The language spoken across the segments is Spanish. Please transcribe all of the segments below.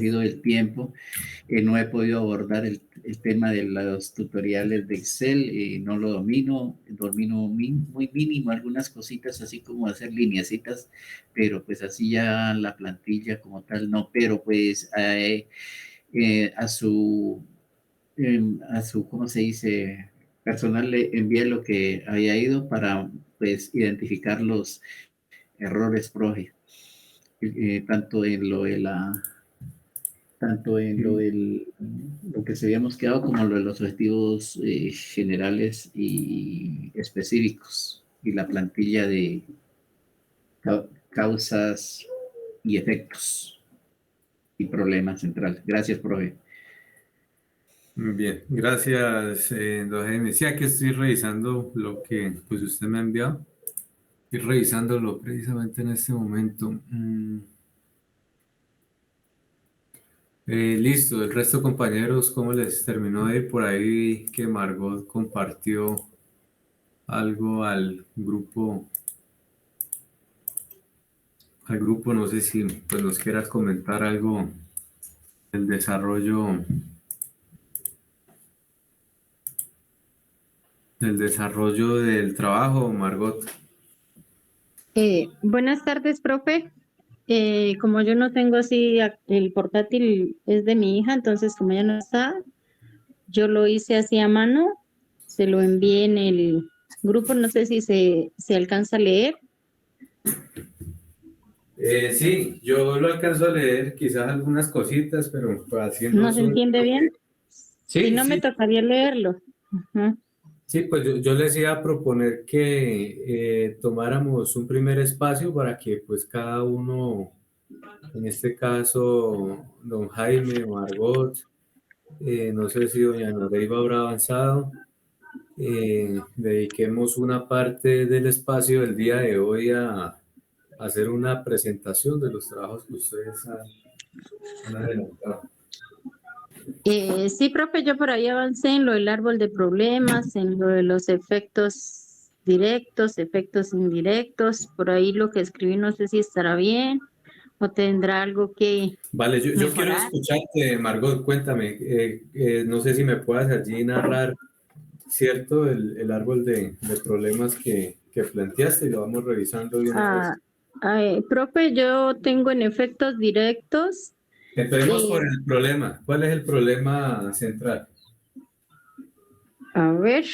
cogido el tiempo, no he podido abordar el tema de los tutoriales de Excel, no lo domino muy mínimo algunas cositas, así como hacer lineecitas, pero pues así ya la plantilla como tal no, pero pues a su, ¿cómo se dice? Personal le envié lo que había ido para pues identificar los errores profe, tanto en lo de lo que se habíamos quedado como lo de los objetivos generales y específicos y la plantilla de causas y efectos y problemas centrales. Gracias, profe. Muy bien, gracias, don Jaime. Sí, aquí estoy revisando lo que pues usted me ha enviado. Estoy revisándolo precisamente en este momento. Listo, el resto compañeros, ¿cómo les terminó de ir? Por ahí que Margot compartió algo al grupo, no sé si pues nos quieras comentar algo del desarrollo del trabajo, Margot. Buenas tardes, profe. Como yo no tengo así, el portátil es de mi hija, entonces como ella no está, yo lo hice así a mano, se lo envié en el grupo, no sé si se alcanza a leer. Sí, yo lo alcanzo a leer, quizás algunas cositas, pero pues, haciendo ¿No se zoom. entiende bien? Si Sí, no, me sí, tocaría leerlo. Ajá. sí, pues yo les iba a proponer que tomáramos un primer espacio para que pues cada uno, en este caso, don Jaime, Margot, no sé si doña Noreiva habrá avanzado, dediquemos una parte del espacio del día de hoy a hacer una presentación de los trabajos que ustedes han adelantado. Sí, profe, yo por ahí avancé en lo del árbol de problemas, en lo de los efectos directos, efectos indirectos, por ahí lo que escribí no sé si estará bien o tendrá algo que Vale, yo quiero mejorar. escucharte, Margot, cuéntame, no sé si me puedas allí narrar, ¿cierto? El árbol de problemas que planteaste y lo vamos revisando de una vez. Profe, yo tengo en efectos directos, Empecemos eh, por el problema. ¿Cuál es el problema central? a ver,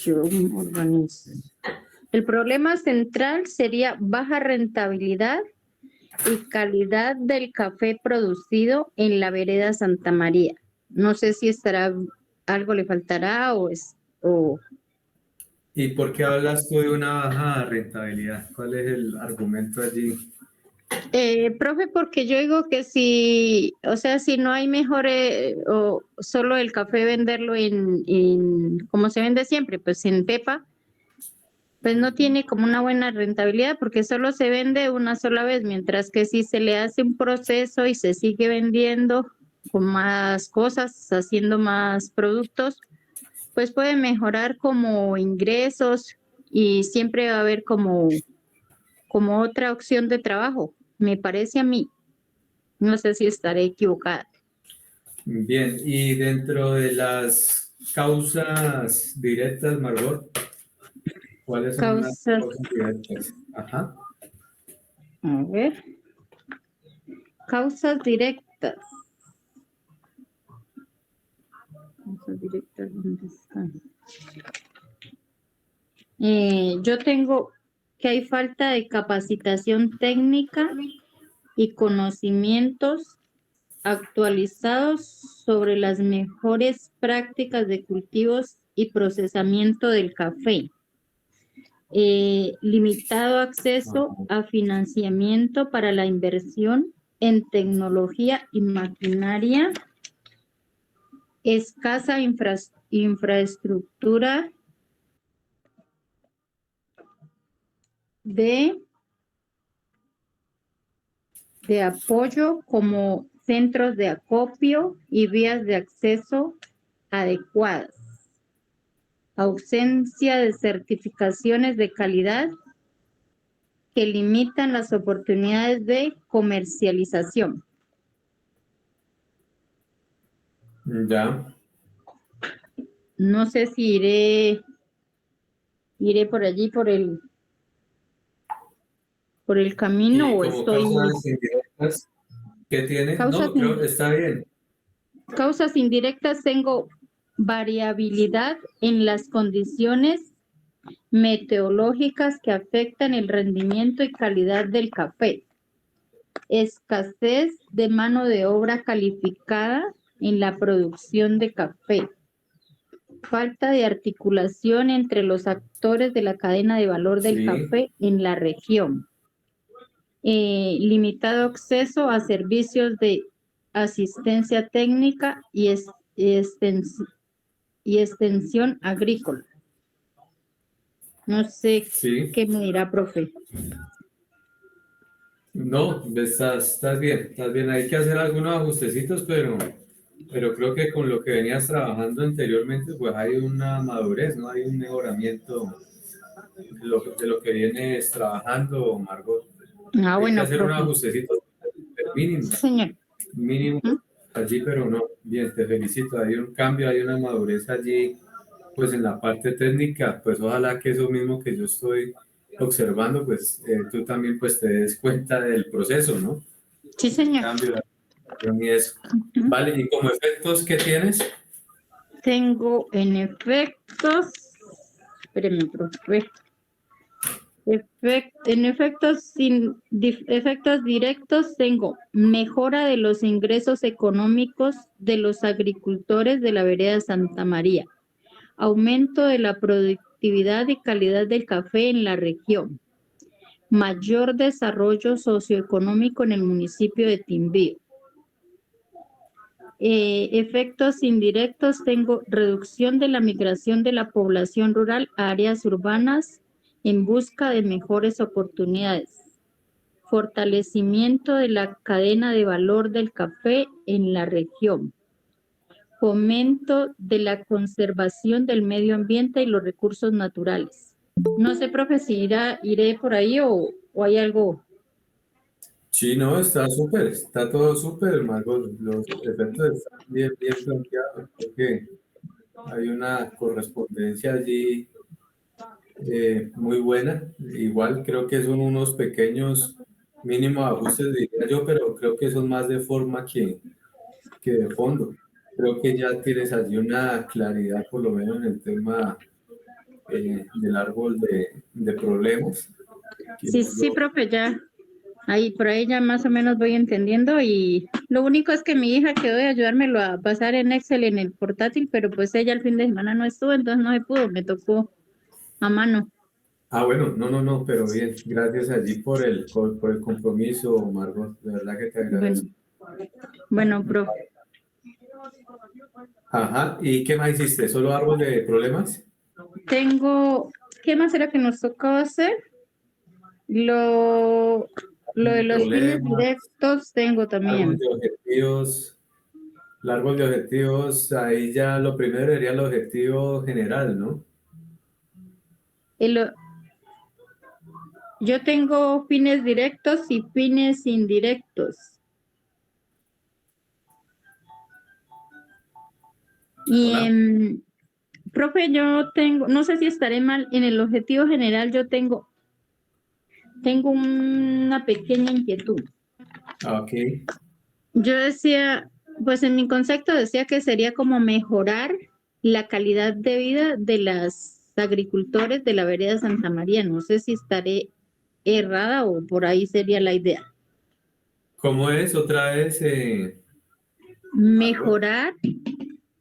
yo me organizo. El problema central sería baja rentabilidad y calidad del café producido en la vereda Santa María. No sé si estará, algo le faltará o ¿Y por qué hablas tú de una baja rentabilidad? ¿Cuál es el argumento allí? profe, porque yo digo que si, o sea, si no hay mejor, o solo el café venderlo como se vende siempre, pues en pepa, pues no tiene como una buena rentabilidad porque solo se vende una sola vez, mientras que si se le hace un proceso y se sigue vendiendo con más cosas, haciendo más productos, pues puede mejorar como ingresos y siempre va a haber como otra opción de trabajo, me parece a mí. No sé si estaré equivocada. Bien, y dentro de las causas directas, Margot, ¿cuáles son las Causas, causas directas? Ajá. a ver, causas directas. Causas directas, ¿dónde están? Yo tengo que hay falta de capacitación técnica y conocimientos actualizados sobre las mejores prácticas de cultivos y procesamiento del café. Limitado acceso a financiamiento para la inversión en tecnología y maquinaria, escasa infraestructura de apoyo como centros de acopio y vías de acceso adecuadas, ausencia de certificaciones de calidad que limitan las oportunidades de comercialización. Ya. No sé si iré por allí, por el camino Y o como estoy... causas indirectas, ¿qué tiene? Causas, No, creo que está bien. causas indirectas tengo variabilidad en las condiciones meteorológicas que afectan el rendimiento y calidad del café. Escasez de mano de obra calificada en la producción de café. Falta de articulación entre los actores de la cadena de valor del Sí, café en la región. Limitado acceso a servicios de asistencia técnica y extensión agrícola. No sé sí. qué me dirá, profe. No, estás bien, estás bien. Hay que hacer algunos ajustecitos, pero creo que con lo que venías trabajando anteriormente, pues hay una madurez, ¿no? Hay un mejoramiento de lo que vienes trabajando, Margot. Ah, Hay que bueno, hacer unos profe. ajustecitos Sí, mínimos, señor. mínimos ¿Mm? allí, pero no. Bien, te felicito. Hay un cambio, hay una madurez allí, pues en la parte técnica, pues ojalá que eso mismo que yo estoy observando, pues tú también pues te des cuenta del proceso, ¿no? Sí, El señor. cambio, la adaptación y eso. ¿Mm? Vale, ¿y como efectos qué tienes? Tengo en efectos, espéreme, profe. En efectos directos tengo mejora de los ingresos económicos de los agricultores de la vereda Santa María, aumento de la productividad y calidad del café en la región, mayor desarrollo socioeconómico en el municipio de Timbío. Efectos indirectos tengo reducción de la migración de la población rural a áreas urbanas en busca de mejores oportunidades. Fortalecimiento de la cadena de valor del café en la región. Fomento de la conservación del medio ambiente y los recursos naturales. No sé, profe, si iré por ahí o hay algo. Sí, no, está súper, está todo súper, Margot. Los efectos están bien, bien planteados. Creo que hay una correspondencia allí muy buena. Igual creo que son unos pequeños mínimos ajustes, diría yo, pero creo que son más de forma que de fondo. Creo que ya tienes allí una claridad, por lo menos en el tema del árbol de problemas. Que Sí, no sí, lo- profe, ya. Ahí por ahí ya más o menos voy entendiendo y lo único es que mi hija quedó de ayudármelo a pasar en Excel en el portátil, pero pues ella el fin de semana no estuvo, entonces no se pudo, me tocó a mano. Bueno, no, no, no, pero bien, gracias allí por el compromiso, Margot, de verdad que te Bueno, agradezco. bueno, profe. Ajá, ¿y qué más hiciste? ¿Solo árbol de problemas? Tengo, ¿qué más era que nos tocaba hacer? Lo, lo de los fines Problemas, directos tengo árbol también. de objetivos, el árbol de objetivos, ahí ya lo primero sería el objetivo general, ¿no? El- yo tengo fines directos y fines indirectos. Y Hola. profe, yo tengo, no sé si estaré mal, en el objetivo general yo tengo una pequeña inquietud. Ok, Yo decía, pues en mi concepto decía que sería como mejorar la calidad de vida de los agricultores de la vereda Santa María. No sé si estaré errada o por ahí sería la idea. ¿cómo es otra vez, Margot? Mejorar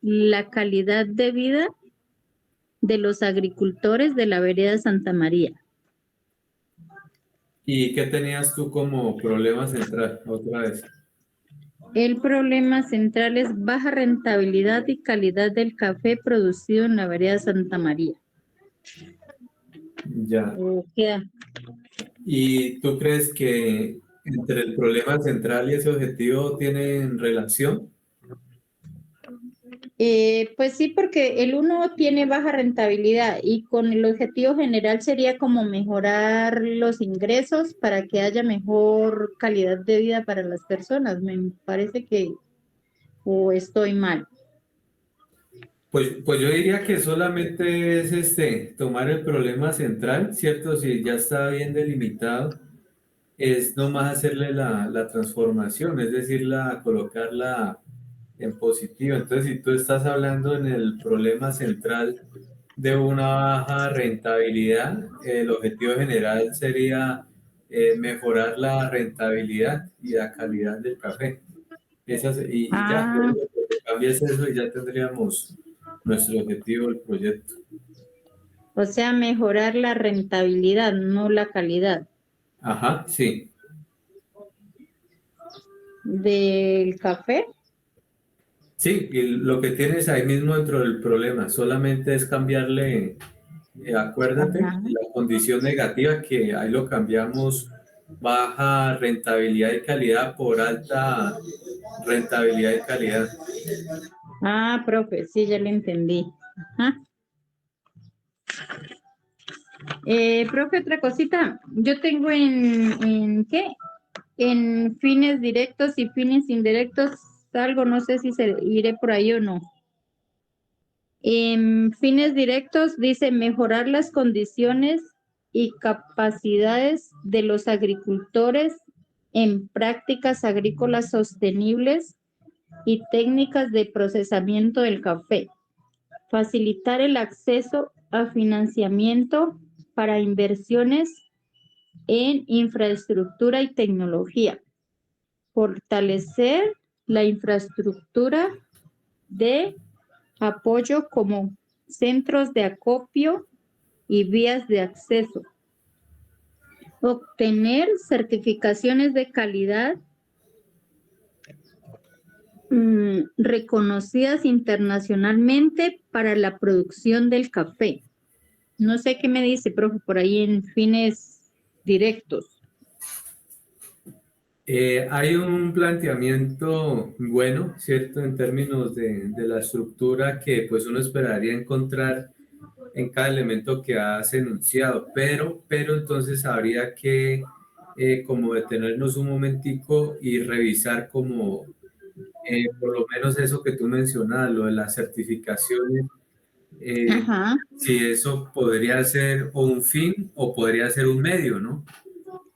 la calidad de vida de los agricultores de la vereda Santa María. ¿Y qué tenías tú como problema central otra vez? El problema central es baja rentabilidad y calidad del café producido en la vereda Santa María. Ya. Queda. ¿Y tú crees que entre el problema central y ese objetivo tienen relación? Pues sí, porque el uno tiene baja rentabilidad y con el objetivo general sería como mejorar los ingresos para que haya mejor calidad de vida para las personas. Me parece que o estoy mal. Pues yo diría que solamente es tomar el problema central, ¿cierto? Si ya está bien delimitado, es nomás hacerle la transformación, es decir, colocarla en positivo. Entonces, si tú estás hablando en el problema central de una baja rentabilidad, el objetivo general sería mejorar la rentabilidad y la calidad del café. Y ya, lo Ah, único que cambia es eso y ya tendríamos nuestro objetivo del proyecto. o sea, mejorar la rentabilidad, no la calidad Ajá, sí. del café. Sí, y lo que tienes ahí mismo dentro del problema, solamente es cambiarle, acuérdate, Ajá. la condición negativa que ahí lo cambiamos baja rentabilidad y calidad por alta rentabilidad y calidad. Ah, profe, sí, ya lo entendí. Ajá. Profe, otra cosita. Yo tengo en ¿qué? En fines directos y fines indirectos algo, no sé si se iré por ahí o no. En fines directos dice mejorar las condiciones y capacidades de los agricultores en prácticas agrícolas sostenibles y técnicas de procesamiento del café. Facilitar el acceso a financiamiento para inversiones en infraestructura y tecnología. Fortalecer la infraestructura de apoyo como centros de acopio y vías de acceso. Obtener certificaciones de calidad reconocidas internacionalmente para la producción del café. No sé qué me dice, profe, por ahí en fines directos. Hay un planteamiento bueno, ¿cierto? En términos de la estructura que pues uno esperaría encontrar en cada elemento que has enunciado, pero entonces habría que como detenernos un momentico y revisar como por lo menos eso que tú mencionas, lo de las certificaciones, eh, Ajá. si eso podría ser o un fin o podría ser un medio, ¿no?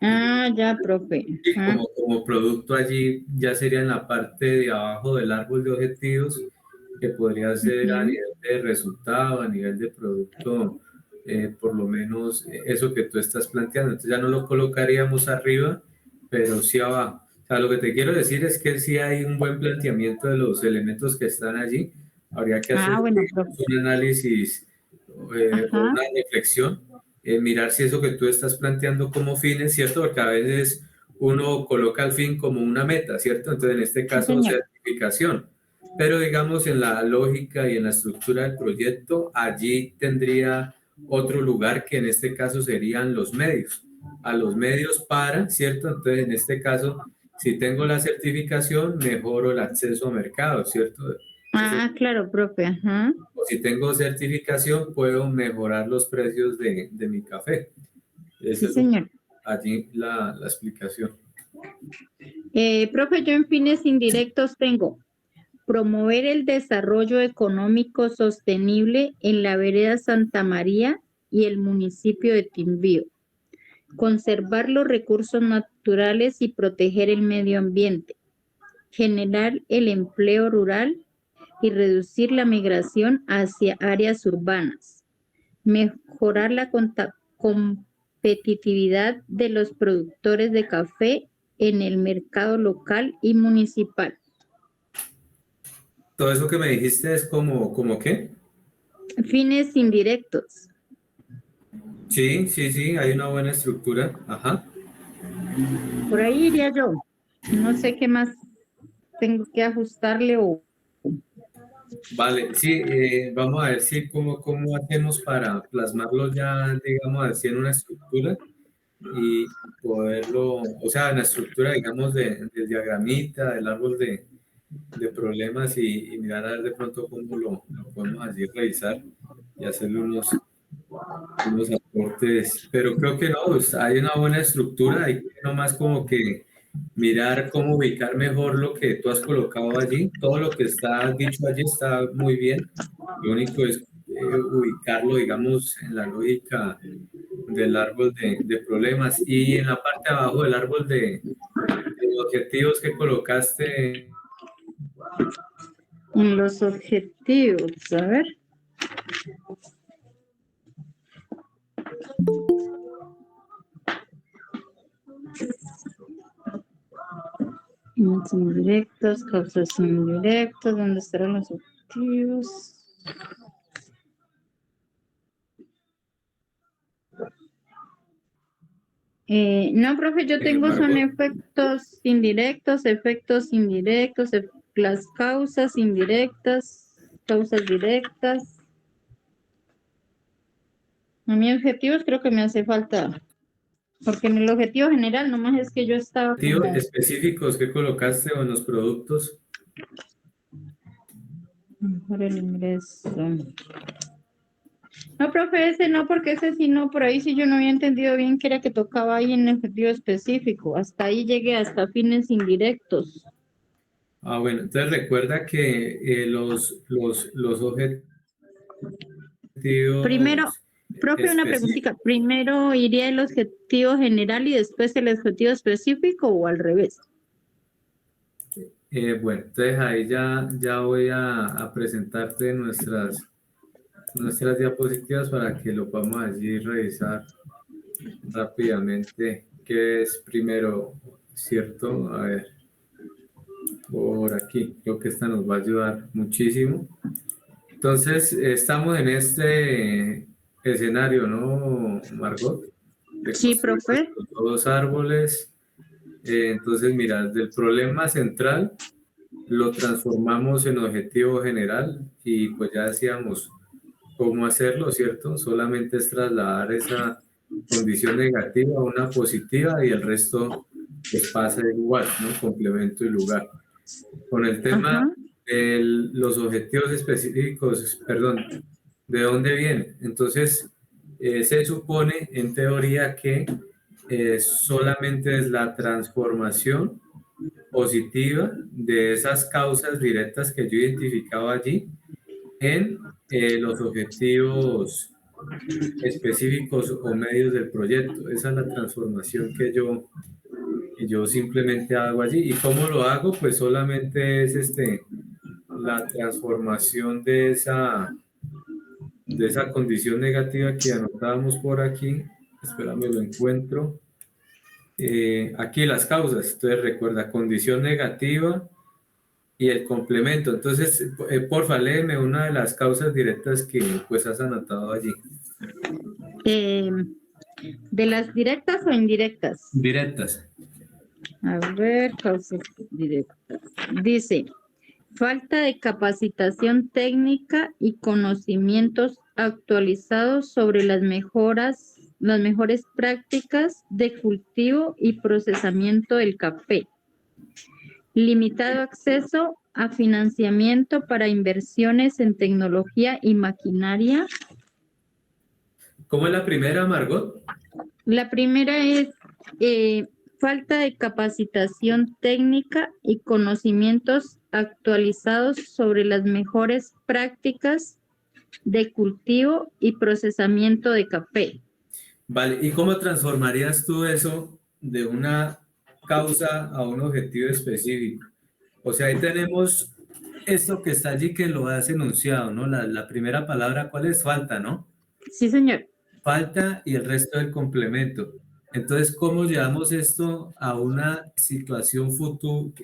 Ah, ya, profe. Y Ajá. como producto allí ya sería en la parte de abajo del árbol de objetivos, que podría ser a Ujú. nivel de resultado, a nivel de producto, por lo menos eso que tú estás planteando. Entonces ya no lo colocaríamos arriba, pero sí abajo. O sea, lo que te quiero decir es que sí hay un buen planteamiento de los elementos que están allí. Habría que hacer Ah, bueno, profe. un análisis o Ajá. una reflexión, mirar si eso que tú estás planteando como fin es cierto, porque a veces uno coloca el fin como una meta, ¿cierto? Entonces, en este Sí, caso, señor. certificación. Pero digamos, en la lógica y en la estructura del proyecto, allí tendría otro lugar que en este caso serían los medios. A los medios para, ¿cierto? Entonces, en este caso, si tengo la certificación, mejoro el acceso a mercado, ¿cierto? Eso, Ah, claro, profe. Ajá. o si tengo certificación, puedo mejorar los precios de mi café. Esa Sí, es señor. allí la explicación. Profe, yo en fines indirectos tengo promover el desarrollo económico sostenible en la vereda Santa María y el municipio de Timbío, conservar los recursos naturales y proteger el medio ambiente, generar el empleo rural y reducir la migración hacia áreas urbanas, mejorar la competitividad de los productores de café en el mercado local y municipal. Todo eso que me dijiste es como qué. Fines indirectos. Sí, sí, sí, hay una buena estructura. Ajá. Por ahí iría yo. No sé qué más tengo que ajustarle o... Vale, sí, vamos a ver si cómo hacemos para plasmarlo ya, digamos así, en una estructura y poderlo, o sea, en la estructura, digamos, del diagramita, del árbol de problemas y mirar a ver de pronto cómo lo podemos así revisar y hacerle unos aportes, pero creo que no, pues, hay una buena estructura, hay que nomás como que mirar cómo ubicar mejor lo que tú has colocado allí. Todo lo que está dicho allí está muy bien. Lo único es ubicarlo, digamos, en la lógica del árbol de problemas. Y en la parte de abajo del árbol de objetivos que colocaste. En los objetivos, a ver. Indirectos, causas indirectas, ¿dónde estarán los objetivos? No, profe, yo tengo son efectos indirectos, las causas indirectas, causas directas. A mí objetivos creo que me hace falta, porque en el objetivo general nomás es que yo estaba Objetivos como... específicos que colocaste o en los productos. Mejor el ingreso. No, profe, ese no, porque ese sí no, por ahí sí yo no había entendido bien que era que tocaba ahí en objetivo específico. Hasta ahí llegué, hasta fines indirectos. Ah, bueno, entonces recuerda que los objetivos Primero, profe, una preguntita. ¿Primero iría el objetivo general y después el objetivo específico o al revés? Bueno, entonces ahí ya voy a presentarte nuestras diapositivas para que lo podamos allí revisar rápidamente. ¿Qué es primero? ¿Cierto? A ver, por aquí. Creo que esta nos va a ayudar muchísimo. Entonces, estamos en este escenario, ¿no, Margot? De Sí, construir profe. los árboles. Entonces, mira, del problema central lo transformamos en objetivo general y pues ya decíamos cómo hacerlo, ¿cierto? Solamente es trasladar esa condición negativa a una positiva y el resto pues pasa igual, ¿no? Complemento y lugar. Con el tema Ajá. de los objetivos específicos, perdón, ¿de dónde viene? Entonces, se supone en teoría que solamente es la transformación positiva de esas causas directas que yo identificaba allí en los objetivos específicos o medios del proyecto. Esa es la transformación que yo simplemente hago allí. ¿Y cómo lo hago? Pues solamente es la transformación de esa condición negativa que anotábamos por aquí. Espérame, lo encuentro. Aquí las causas. Entonces recuerda, condición negativa y el complemento. Entonces, porfa, léeme una de las causas directas que pues has anotado allí. ¿De las directas o indirectas? Directas. A ver, causas directas. Dice, falta de capacitación técnica y conocimientos actualizados sobre las mejores prácticas de cultivo y procesamiento del café. Limitado acceso a financiamiento para inversiones en tecnología y maquinaria. ¿Cómo es la primera, Margot? La primera es falta de capacitación técnica y conocimientos actualizados sobre las mejores prácticas de cultivo y procesamiento de café. Vale, ¿y cómo transformarías tú eso de una causa a un objetivo específico? O sea, ahí tenemos esto que está allí que lo has enunciado, ¿no? La primera palabra, ¿cuál es? Falta, ¿no? Sí, señor. Falta y el resto del complemento. Entonces, ¿cómo llevamos esto a una situación futura,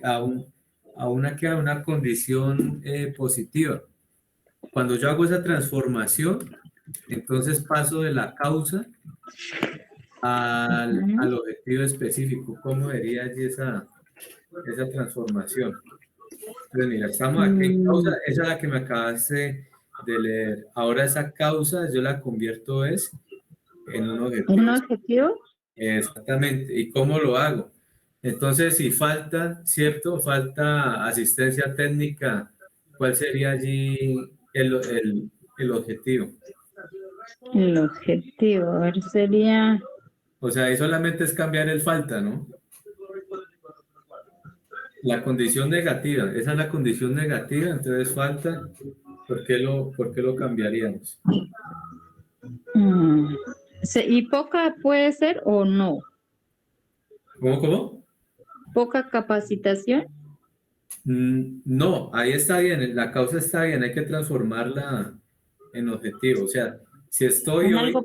a una condición positiva? Cuando yo hago esa transformación, entonces paso de la causa al objetivo específico. ¿Cómo sería allí esa transformación? Entonces, mira, estamos aquí en causa, esa es la que me acabaste de leer. Ahora esa causa yo la convierto en un objetivo. ¿Un objetivo? Exactamente. ¿Y cómo lo hago? Entonces, si falta, ¿cierto? Falta asistencia técnica, ¿cuál sería allí el objetivo? El objetivo, a ver, sería... O sea, ahí solamente es cambiar el falta, ¿no? La condición negativa, esa es la condición negativa, entonces falta, por qué lo cambiaríamos? Mm, ¿Y poca puede ser o no? ¿Cómo? ¿Poca capacitación? No, ahí está bien, la causa está bien, hay que transformarla en objetivo. O sea, si estoy En hoy, algo,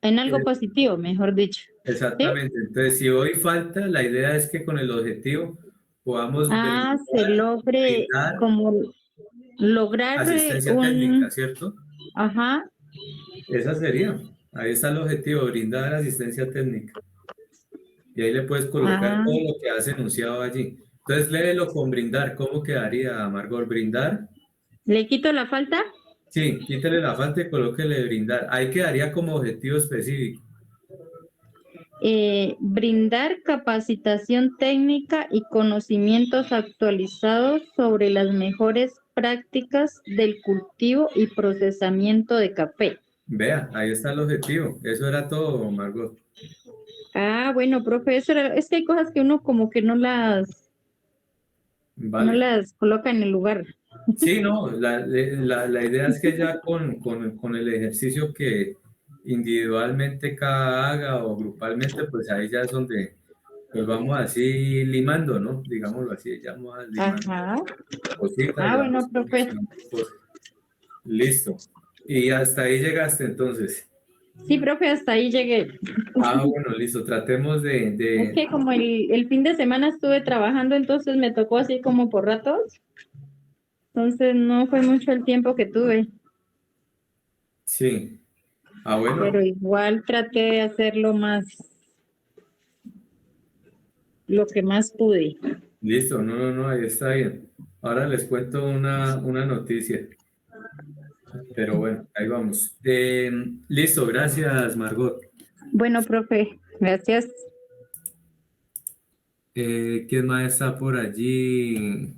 en algo eh, positivo, mejor dicho. ¿Sí? exactamente, entonces si hoy falta, la idea es que con el objetivo podamos Se logre brindar como lograr asistencia técnica, un, ¿cierto? ajá, Esa sería, ahí está el objetivo, brindar asistencia técnica. Y ahí le puedes colocar ah, todo lo que has enunciado allí. Entonces léelo con brindar, ¿cómo quedaría, Margot? ¿Brindar? ¿le quito la falta? Sí, quítale la falta y colóquele brindar. Ahí quedaría como objetivo específico. Brindar capacitación técnica y conocimientos actualizados sobre las mejores prácticas del cultivo y procesamiento de café. Vea, ahí está el objetivo. Eso era todo, Margot. Bueno, profe, es que hay cosas que uno como que no Vale. las coloca en el lugar. Sí, no, la idea es que ya con el ejercicio que individualmente cada haga o grupalmente, pues ahí ya es donde pues vamos así limando, ¿no? Digámoslo así, ya vamos limando Ajá. cositas, ya Bueno, vamos profe. condicionando cosas. Listo. Y hasta ahí llegaste entonces. Sí, profe, hasta ahí llegué. Ah, bueno, listo. Tratemos Es que como el fin de semana estuve trabajando, entonces me tocó así como por ratos. Entonces no fue mucho el tiempo que tuve, Sí. Ah, bueno. pero igual traté de hacerlo más, lo que más pude. Listo. No, no, no, ahí está bien. Ahora les cuento una noticia. Pero bueno, ahí vamos. Listo, gracias, Margot. Bueno, profe, gracias. ¿Quién más está por allí?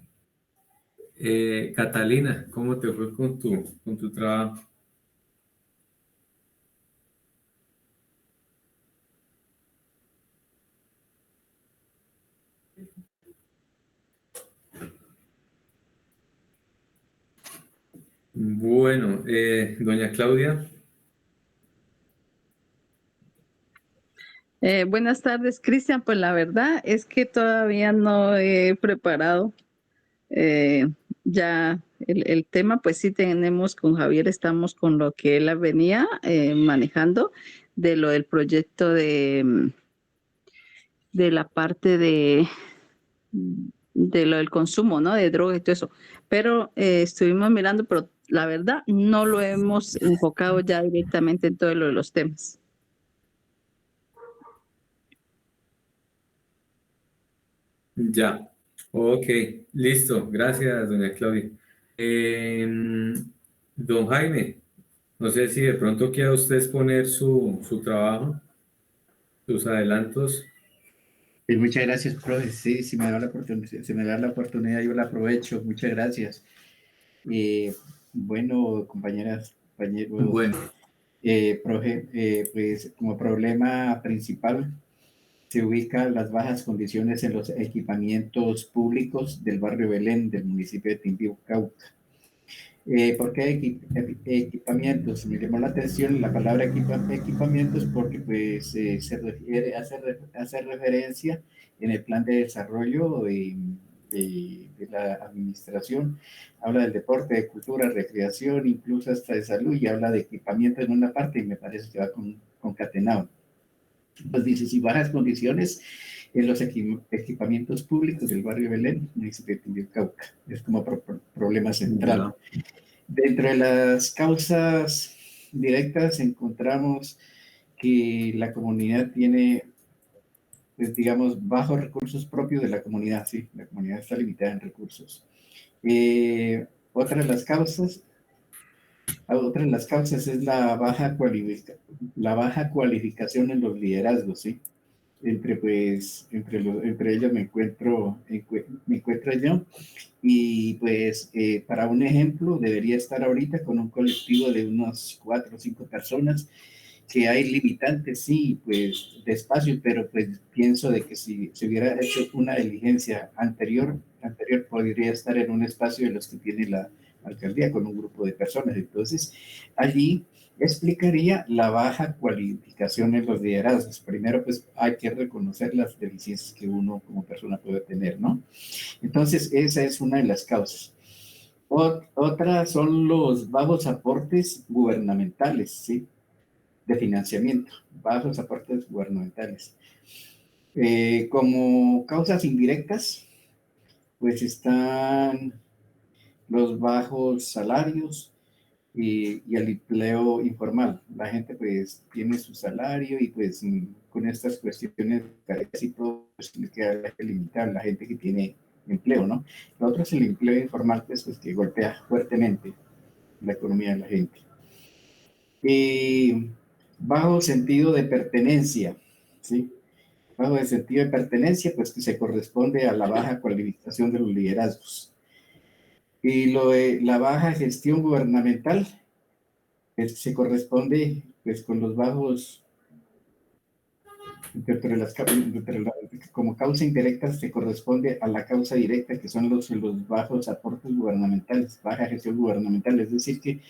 Catalina, ¿cómo te fue con tu trabajo? Bueno, doña Claudia. Buenas tardes, Cristian. Pues la verdad es que todavía no he preparado eh, ya el tema, pues sí tenemos con Javier, estamos con lo que él venía manejando de lo del proyecto de la parte de lo del consumo, ¿no? De drogas y todo eso. Pero estuvimos mirando, pero la verdad no lo hemos enfocado ya directamente en todo lo de los temas. Ya, ok, listo, gracias, doña Claudia. Don Jaime, no sé si de pronto quiera usted exponer su trabajo, sus adelantos. Pues muchas gracias, profe. Sí, si me da la oportunidad, si me da la oportunidad, yo la aprovecho. Muchas gracias. Eh, bueno, compañeras, compañeros, Bueno, profe, pues como problema principal se ubican las bajas condiciones en los equipamientos públicos del barrio Belén del municipio de Timbí, Cauca. ¿Por qué equipamientos? Me llamó la atención la palabra equipamientos porque pues, se refiere, hace referencia en el plan de desarrollo de la administración, habla del deporte, de cultura, recreación, incluso hasta de salud, y habla de equipamiento en una parte y me parece que va concatenado. Pues dice, si bajas condiciones en los equipamientos públicos del barrio Belén, municipio de Timbí, Cauca. Es como problema central. ya. Dentro de las causas directas encontramos que la comunidad tiene, pues, digamos, bajos recursos propios de la comunidad, sí, la comunidad está limitada en recursos. Otra de las causas, es la baja cualificación en los liderazgos, sí. Entre ellos me encuentro yo, y pues para un ejemplo debería estar ahorita con un colectivo de unos 4 o 5 personas que hay limitantes, sí, pues de espacio, pero pues pienso de que si se hubiera hecho una diligencia anterior podría estar en un espacio de los que tiene la alcaldía con un grupo de personas. Entonces, allí explicaría la baja cualificación en los liderazgos. Primero, pues hay que reconocer las deficiencias que uno como persona puede tener, ¿no? Entonces, esa es una de las causas. Otra son los bajos aportes gubernamentales, ¿sí? De financiamiento, bajos aportes gubernamentales. Como causas indirectas, pues están los bajos salarios y el empleo informal. La gente pues tiene su salario y pues con estas cuestiones casi todo pues, le queda limitar la gente que tiene empleo, ¿no? Lo otro es el empleo informal, pues que golpea fuertemente la economía de la gente. Bajo sentido de pertenencia, ¿sí? Bajo el sentido de pertenencia, pues que se corresponde a la baja cualificación de los liderazgos. Y lo de la baja gestión gubernamental, pues, se corresponde pues con los bajos, como causa indirecta se corresponde a la causa directa, que son los bajos aportes gubernamentales, baja gestión gubernamental, es decir que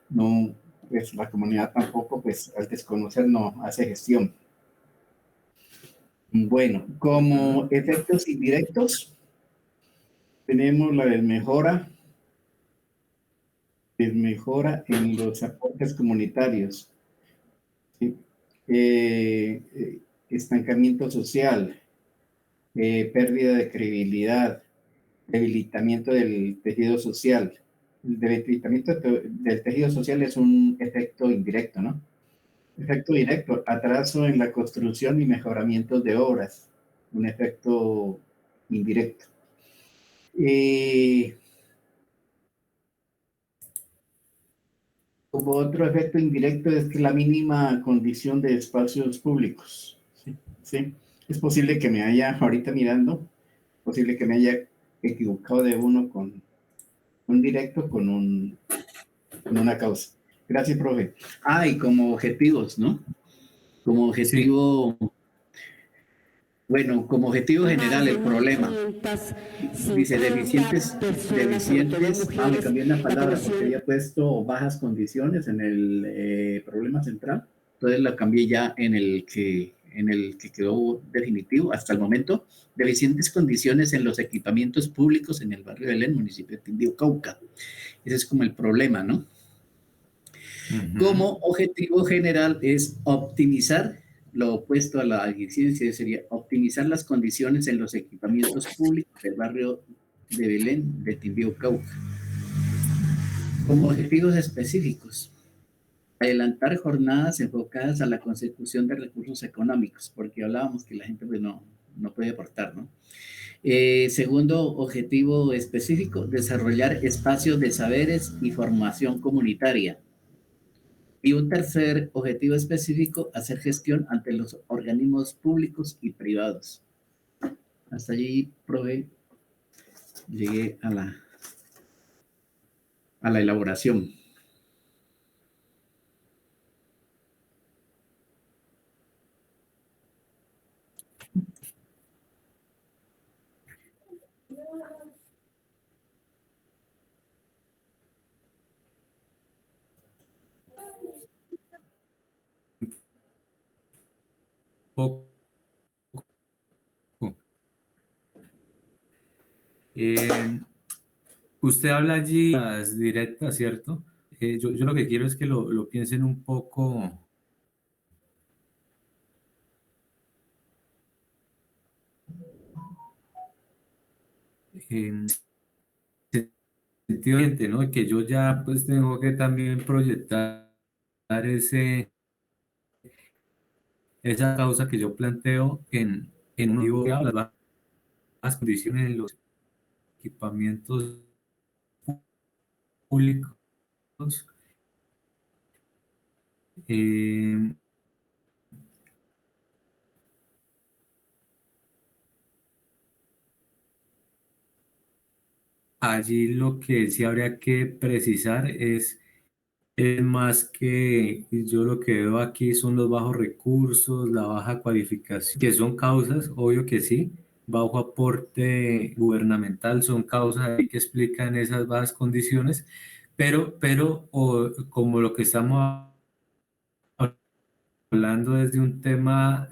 no, pues la comunidad tampoco, pues al desconocer no hace gestión. Bueno, como efectos indirectos, tenemos la desmejora en los aportes comunitarios, ¿sí? Estancamiento social, pérdida de credibilidad, debilitamiento del tejido social. El debilitamiento del tejido social es un efecto indirecto, ¿no? Efecto directo, atraso en la construcción y mejoramiento de obras, un efecto indirecto. Como otro efecto indirecto es que la mínima condición de espacios públicos. ¿Sí? ¿Sí? Es posible que me haya, ahorita mirando, posible que me haya equivocado de uno con un directo con una causa. Gracias, profe. Y como objetivos, ¿no? Como objetivo, sí. Bueno, como objetivo general el problema. Dice deficientes, me cambié una palabra porque había puesto bajas condiciones en el problema central, entonces la cambié ya en el que quedó definitivo hasta el momento. Deficientes condiciones en los equipamientos públicos en el barrio de Belén, municipio de Quindío, Cauca. Ese es como el problema, ¿no? Como objetivo general es optimizar, lo opuesto a la eficiencia sería optimizar las condiciones en los equipamientos públicos del barrio de Belén de Quindío, Cauca. Como objetivos específicos, adelantar jornadas enfocadas a la consecución de recursos económicos, porque hablábamos que la gente pues, no puede aportar, ¿no? Segundo objetivo específico, desarrollar espacios de saberes y formación comunitaria. Y un tercer objetivo específico, hacer gestión ante los organismos públicos y privados. Hasta allí, profe, llegué a la elaboración. Usted habla allí las directas, ¿cierto? Yo lo que quiero es que lo piensen un poco. En sentido, ¿no? Que yo ya pues tengo que también proyectar esa causa que yo planteo en un vivo, las condiciones en los equipamientos públicos. Allí lo que sí habría que precisar es es más que yo lo que veo aquí son los bajos recursos, la baja cualificación, que son causas, obvio que sí, bajo aporte gubernamental, son causas ahí que explican esas bajas condiciones, pero como lo que estamos hablando es de un tema.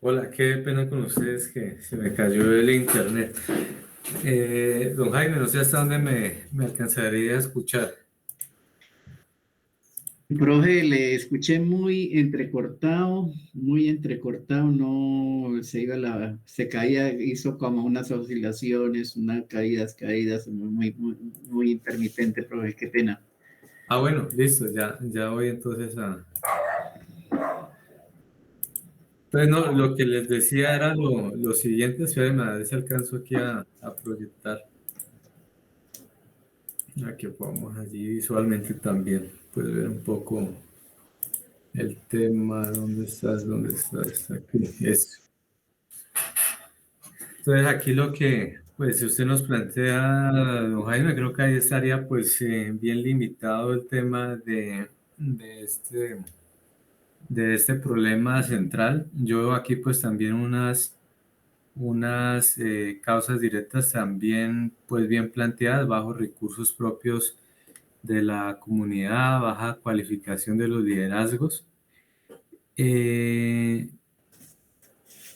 Hola, qué pena con ustedes que se me cayó el internet. Don Jaime, no sé hasta dónde me alcanzaría a escuchar. Profe, le escuché muy entrecortado, no se iba se caía, hizo como unas oscilaciones, unas caídas, muy intermitente, profe, qué pena. Ah, bueno, listo, ya voy entonces a... Entonces, no, lo que les decía era lo siguiente, espérenme, a ver si alcanzo aquí a proyectar, a que podamos allí visualmente también, puedes ver un poco el tema, ¿dónde estás? ¿Dónde estás? Está aquí, eso. Entonces, aquí lo que, pues, si usted nos plantea, don Jaime, creo que ahí estaría, pues, bien limitado el tema de este problema central. Yo veo aquí, pues, también unas causas directas también, pues, bien planteadas, bajos recursos propios de la comunidad, baja cualificación de los liderazgos. Eh,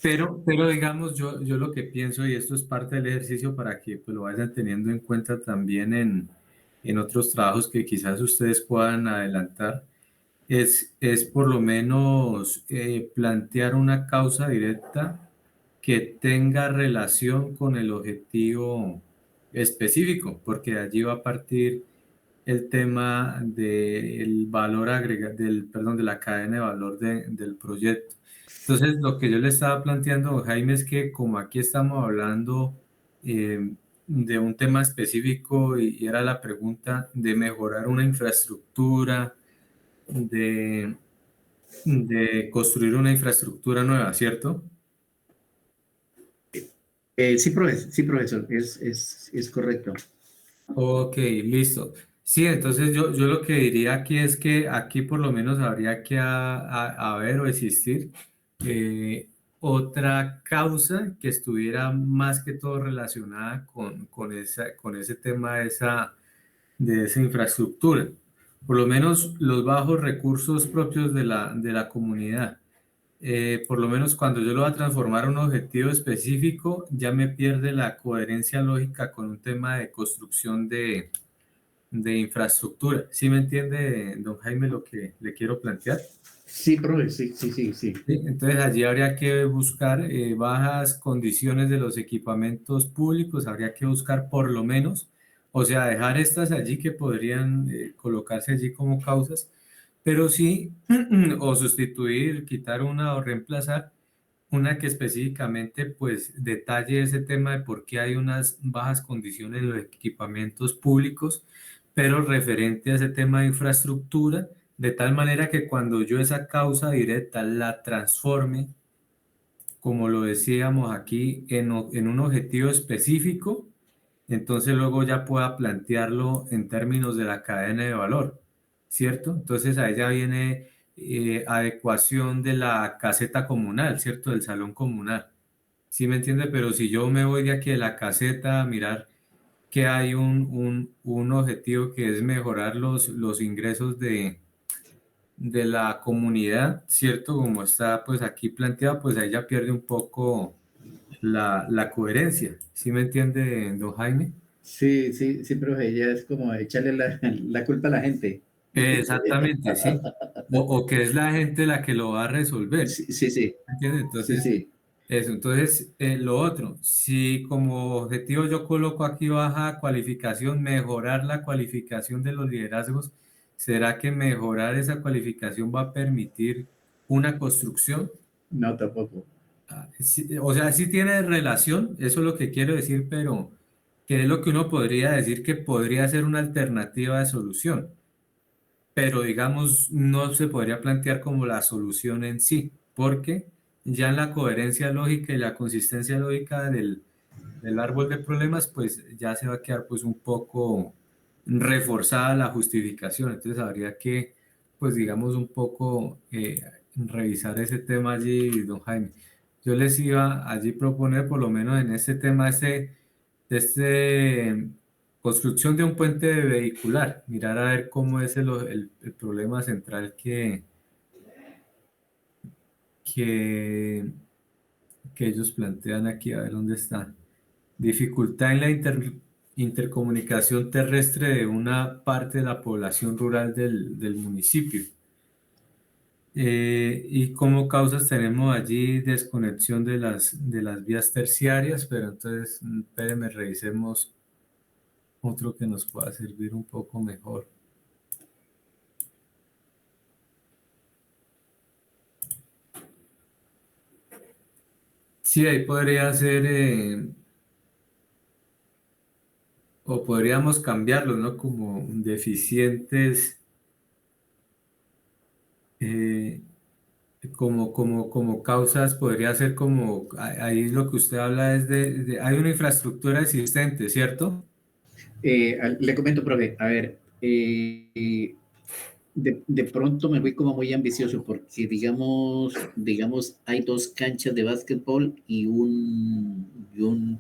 pero digamos, yo lo que pienso, y esto es parte del ejercicio para que pues, lo vayan teniendo en cuenta también en otros trabajos que quizás ustedes puedan adelantar, es por lo menos plantear una causa directa que tenga relación con el objetivo específico, porque de allí va a partir el tema del valor agregado, perdón, de la cadena de valor del proyecto. Entonces, lo que yo le estaba planteando, Jaime, es que como aquí estamos hablando de un tema específico y era la pregunta de mejorar una infraestructura, de, de construir una infraestructura nueva, ¿cierto? Sí, profesor, es correcto. Ok, listo. Sí, entonces yo lo que diría aquí es que aquí por lo menos habría que haber o existir eh, otra causa que estuviera más que todo relacionada con ese tema de esa infraestructura. Por lo menos los bajos recursos propios de la comunidad. Por lo menos cuando yo lo voy a transformar a un objetivo específico, ya me pierde la coherencia lógica con un tema de construcción de infraestructura. ¿Sí me entiende, don Jaime, lo que le quiero plantear? Sí, profe, sí. ¿Sí? Entonces allí habría que buscar bajas condiciones de los equipamientos públicos, habría que buscar por lo menos, o sea, dejar estas allí que podrían colocarse allí como causas, pero sí, o sustituir, quitar una o reemplazar una que específicamente pues detalle ese tema de por qué hay unas bajas condiciones en los equipamientos públicos, pero referente a ese tema de infraestructura, de tal manera que cuando yo esa causa directa la transforme, como lo decíamos aquí, en un objetivo específico, entonces luego ya pueda plantearlo en términos de la cadena de valor, ¿cierto? Entonces ahí ya viene adecuación de la caseta comunal, ¿cierto? Del salón comunal. ¿Sí me entiende? Pero si yo me voy de aquí de la caseta a mirar que hay un objetivo que es mejorar los ingresos de la comunidad, ¿cierto? Como está pues aquí planteado, pues ahí ya pierde un poco la coherencia. ¿Sí me entiende, don Jaime? Sí, sí, sí, profe, ya es como echarle la culpa a la gente. Exactamente, sí. O que es la gente la que lo va a resolver. Sí, sí, sí, ¿Entiendes? sí, Entonces, sí. eso. Entonces, lo otro, si como objetivo yo coloco aquí baja cualificación, mejorar la cualificación de los liderazgos, ¿será que mejorar esa cualificación va a permitir una construcción? No, tampoco. O sea, sí tiene relación, eso es lo que quiero decir, pero ¿qué es lo que uno podría decir que podría ser una alternativa de solución? Pero digamos, no se podría plantear como la solución en sí, porque ya en la coherencia lógica y la consistencia lógica del árbol de problemas, pues ya se va a quedar pues un poco reforzada la justificación. Entonces habría que, pues digamos, un poco revisar ese tema allí, don Jaime. Yo les iba allí proponer, por lo menos en este tema, de construcción de un puente vehicular, mirar a ver cómo es el problema central que, que ellos plantean aquí, a ver dónde está. Dificultad en la intercomunicación terrestre de una parte de la población rural del municipio. Y como causas tenemos allí desconexión de las vías terciarias, pero entonces, espérenme, revisemos otro que nos pueda servir un poco mejor. Sí, ahí podría ser, o podríamos cambiarlo, ¿no? Como deficientes, eh, como causas, podría ser como, ahí lo que usted habla es hay una infraestructura existente, ¿cierto? Le comento, profe, a ver, de pronto me fui como muy ambicioso porque digamos, hay dos canchas de básquetbol y un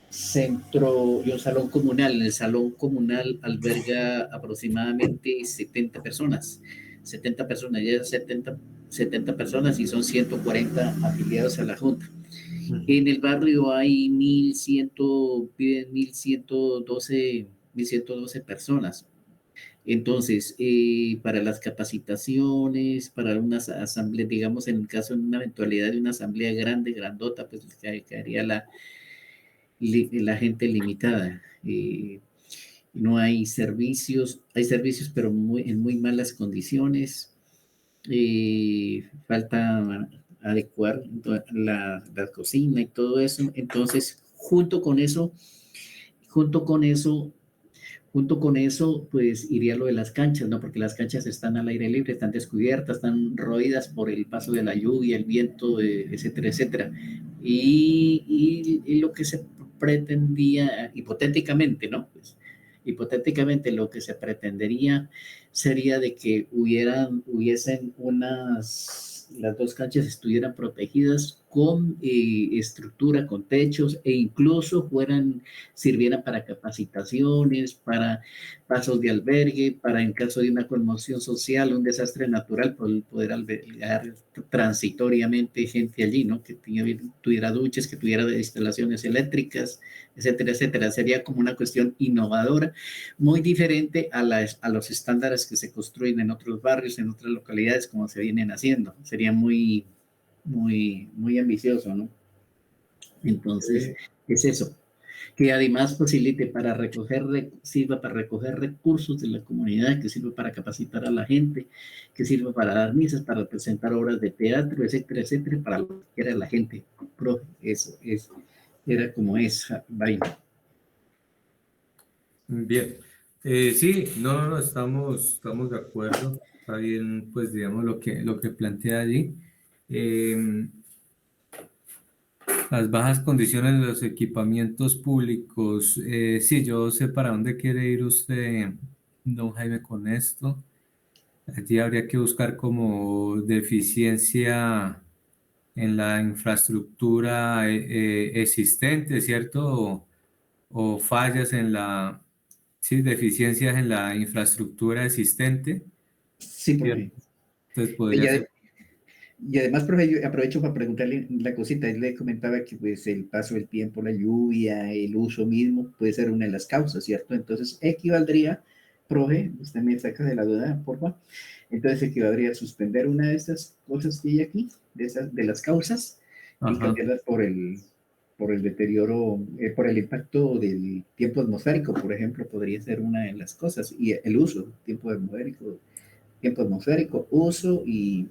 centro y un salón comunal. En el salón comunal alberga aproximadamente 70 personas. 70 personas, ya 70 personas y son 140 afiliados a la Junta. En el barrio hay 1112 personas. Entonces, para las capacitaciones, para unas asambleas, digamos, en el caso de una eventualidad de una asamblea grande, grandota, pues caería la gente limitada. No hay servicios, pero en muy malas condiciones. Falta adecuar la cocina y todo eso. Entonces, junto con eso, junto con eso, pues iría lo de las canchas, ¿no? Porque las canchas están al aire libre, están descubiertas, están roídas por el paso de la lluvia, el viento, etcétera, etcétera. Y lo que se pretendía, hipotéticamente, ¿no? Pues, hipotéticamente lo que se pretendería sería de que hubiesen las dos canchas estuvieran protegidas con estructura, con techos e incluso sirvieran para capacitaciones, para pasos de albergue, para en caso de una conmoción social, un desastre natural, poder albergar transitoriamente gente allí, ¿no? Que tuviera duches, que tuviera instalaciones eléctricas, etcétera, etcétera. Sería como una cuestión innovadora, muy diferente a los estándares que se construyen en otros barrios, en otras localidades, como se vienen haciendo. Sería muy, muy, muy ambicioso, ¿no? Entonces, es eso. que además facilite para sirva para recoger recursos de la comunidad, que sirva para capacitar a la gente, que sirva para dar misas, para presentar obras de teatro, etcétera, etcétera, para lo que quiera la gente. Profe, eso era como esa vaina. Bien. Sí, no, estamos de acuerdo. Está bien, pues digamos lo que plantea allí. Las bajas condiciones de los equipamientos públicos. Sí, yo sé para dónde quiere ir usted, don Jaime, con esto. Allí habría que buscar como deficiencia en la infraestructura existente, ¿cierto? O fallas en la, sí, deficiencias en la infraestructura existente, Sí, ¿cierto? profe. Entonces podría ser. Y además, profe, yo aprovecho para preguntarle la cosita. Él le comentaba que pues el paso del tiempo, la lluvia, el uso mismo puede ser una de las causas, ¿cierto? Entonces, equivaldría, profe, usted me saca de la duda, por favor. Entonces, equivaldría a suspender una de estas cosas que hay aquí, de las causas, y Ajá. cambiarlas por el deterioro, por el impacto del tiempo atmosférico, por ejemplo, podría ser una de las cosas. Y el uso, tiempo atmosférico, uso y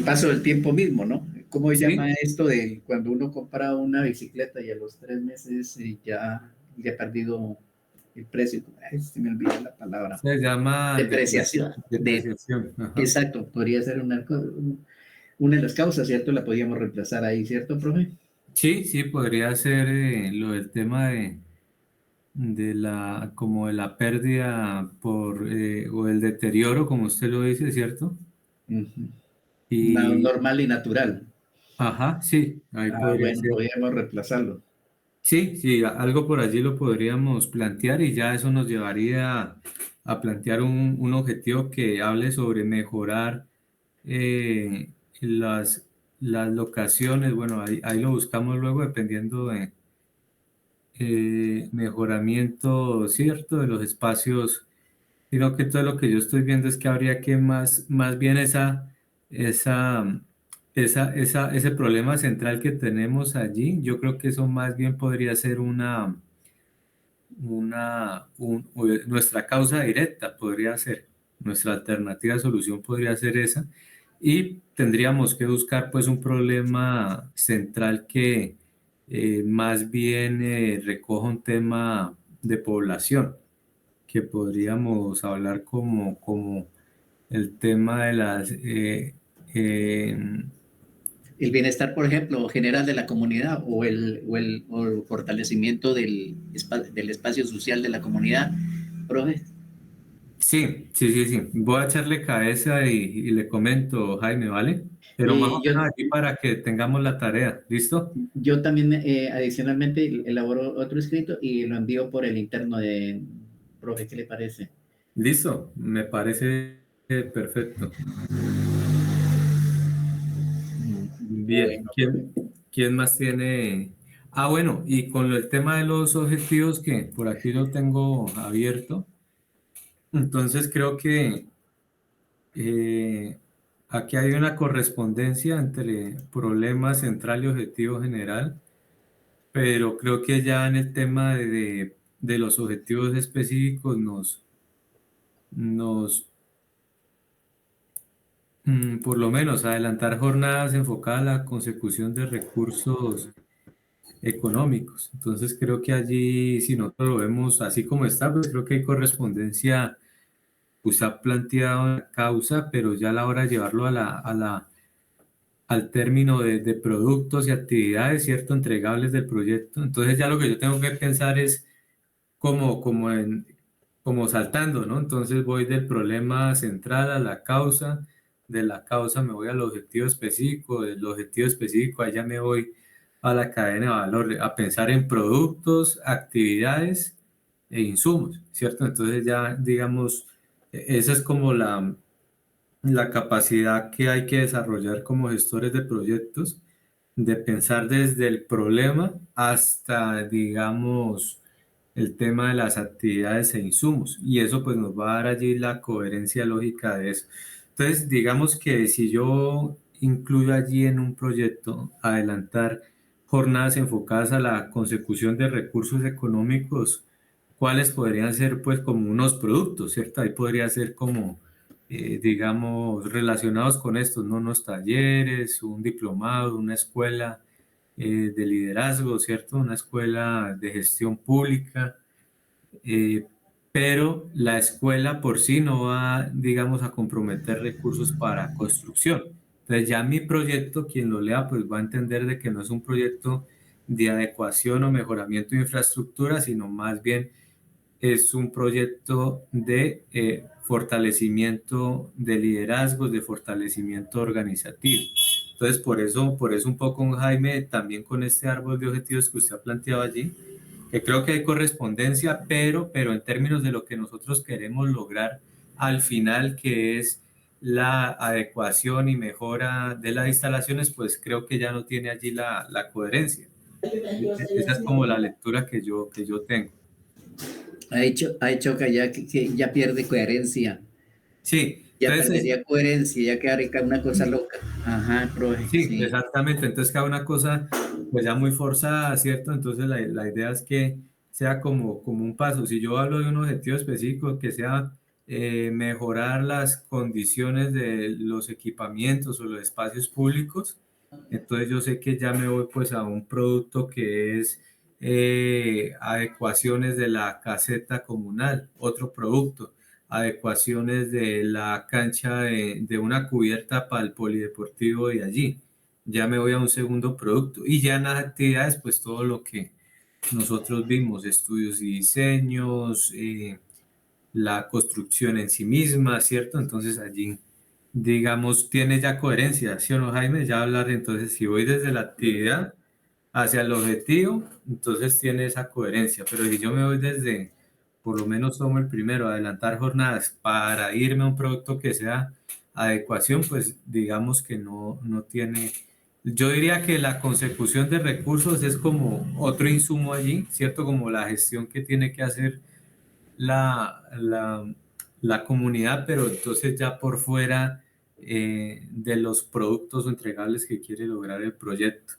paso del tiempo mismo, ¿no? ¿Cómo Sí, llama esto de cuando uno compra una bicicleta y a los 3 meses ya ha perdido el precio? Ay, se me olvidó la palabra. se llama Depreciación. depreciación. Ajá. Exacto, podría ser una de las causas, ¿cierto? La podríamos reemplazar ahí, ¿cierto, profe? Sí, sí, podría ser lo del tema como de la pérdida o el deterioro, como usted lo dice, ¿cierto? Ujú. Y, Normal y natural. ajá, sí, ahí Ah, podría bueno, ser. podríamos reemplazarlo. Sí, sí, algo por allí lo podríamos plantear y ya eso nos llevaría a plantear un objetivo que hable sobre mejorar eh, las, las locaciones. Bueno, ahí lo buscamos luego dependiendo de mejoramiento, ¿cierto? De los espacios, sino que todo lo que yo estoy viendo es que habría que más bien esa, ese problema central que tenemos allí, yo creo que eso más bien podría ser nuestra causa directa, podría ser, nuestra alternativa de solución podría ser esa, y tendríamos que buscar pues un problema central que más bien recoja un tema de población, que podríamos hablar como el tema de las eh, El bienestar, por ejemplo, general de la comunidad o el fortalecimiento del espacio social de la comunidad, profe. sí, sí, sí, sí. Voy a echarle cabeza y le comento, Jaime, ¿vale? Pero más o Yo, menos aquí para que tengamos la tarea, ¿listo? yo también adicionalmente elaboro otro escrito y lo envío por el interno de profe, ¿qué le parece? Listo, me parece perfecto. Bien, Bueno, profe. ¿quién más tiene? Ah, bueno, y con el tema de los objetivos que por aquí lo tengo abierto, entonces creo que eh, aquí hay una correspondencia entre problema central y objetivo general. Pero creo que ya en el tema de los objetivos específicos nos por lo menos adelantar jornadas enfocadas a la consecución de recursos económicos. Entonces creo que allí, si nosotros lo vemos así como está, pues creo que hay correspondencia. Usted ha planteado la causa, pero ya a la hora de llevarlo al término de productos y actividades, ¿cierto? Entregables del proyecto. Entonces ya lo que yo tengo que pensar es como saltando, ¿no? Entonces voy del problema central a la causa, de la causa me voy al objetivo específico, del objetivo específico allá me voy a la cadena de valor, a pensar en productos, actividades e insumos, ¿cierto? Entonces ya, digamos, esa es como la capacidad que hay que desarrollar como gestores de proyectos, de pensar desde el problema hasta, digamos, el tema de las actividades e insumos. Y eso pues nos va a dar allí la coherencia lógica de eso. Entonces, digamos que si yo incluyo allí en un proyecto adelantar jornadas enfocadas a la consecución de recursos económicos, ¿cuáles podrían ser pues como unos productos, ¿cierto? Ahí podría ser como, digamos, relacionados con estos, ¿no? Unos talleres, un diplomado, una escuela de liderazgo, ¿cierto? Una escuela de gestión pública, eh, pero la escuela por sí no va, digamos, a comprometer recursos para construcción. Entonces ya mi proyecto, quien lo lea, pues va a entender de que no es un proyecto de adecuación o mejoramiento de infraestructura, sino más bien es un proyecto de fortalecimiento de liderazgos, de fortalecimiento organizativo. Entonces, por eso un poco, Jaime, también con este árbol de objetivos que usted ha planteado allí, que creo que hay correspondencia, pero en términos de lo que nosotros queremos lograr al final, que es la adecuación y mejora de las instalaciones, pues creo que ya no tiene allí la coherencia. Esa es como la lectura que yo tengo. Ha hecho que ya pierde coherencia. Sí, Ya entonces, perdería coherencia, ya quedaría una cosa loca. Ajá, profe, sí, sí. exactamente. Entonces, cada una cosa, pues ya muy forzada, ¿cierto? Entonces, la idea es que sea como un paso. Si yo hablo de un objetivo específico, que sea mejorar las condiciones de los equipamientos o los espacios públicos, entonces yo sé que ya me voy pues a un producto que es adecuaciones de la caseta comunal, otro producto, adecuaciones de la cancha de una cubierta para el polideportivo de allí. Ya me voy a un segundo producto y ya en las actividades pues todo lo que nosotros vimos, estudios y diseños, la construcción en sí misma, ¿cierto? Entonces allí, digamos, tiene ya coherencia, ¿sí o no, Jaime? Ya hablar, entonces, si voy desde la actividad hacia el objetivo, entonces tiene esa coherencia, pero si yo me voy desde, por lo menos tomo el primero, adelantar jornadas para irme a un producto que sea adecuación, pues digamos que no tiene... Yo diría que la consecución de recursos es como otro insumo allí, ¿cierto? Como la gestión que tiene que hacer la, la, la comunidad, pero entonces ya por fuera de los productos o entregables que quiere lograr el proyecto.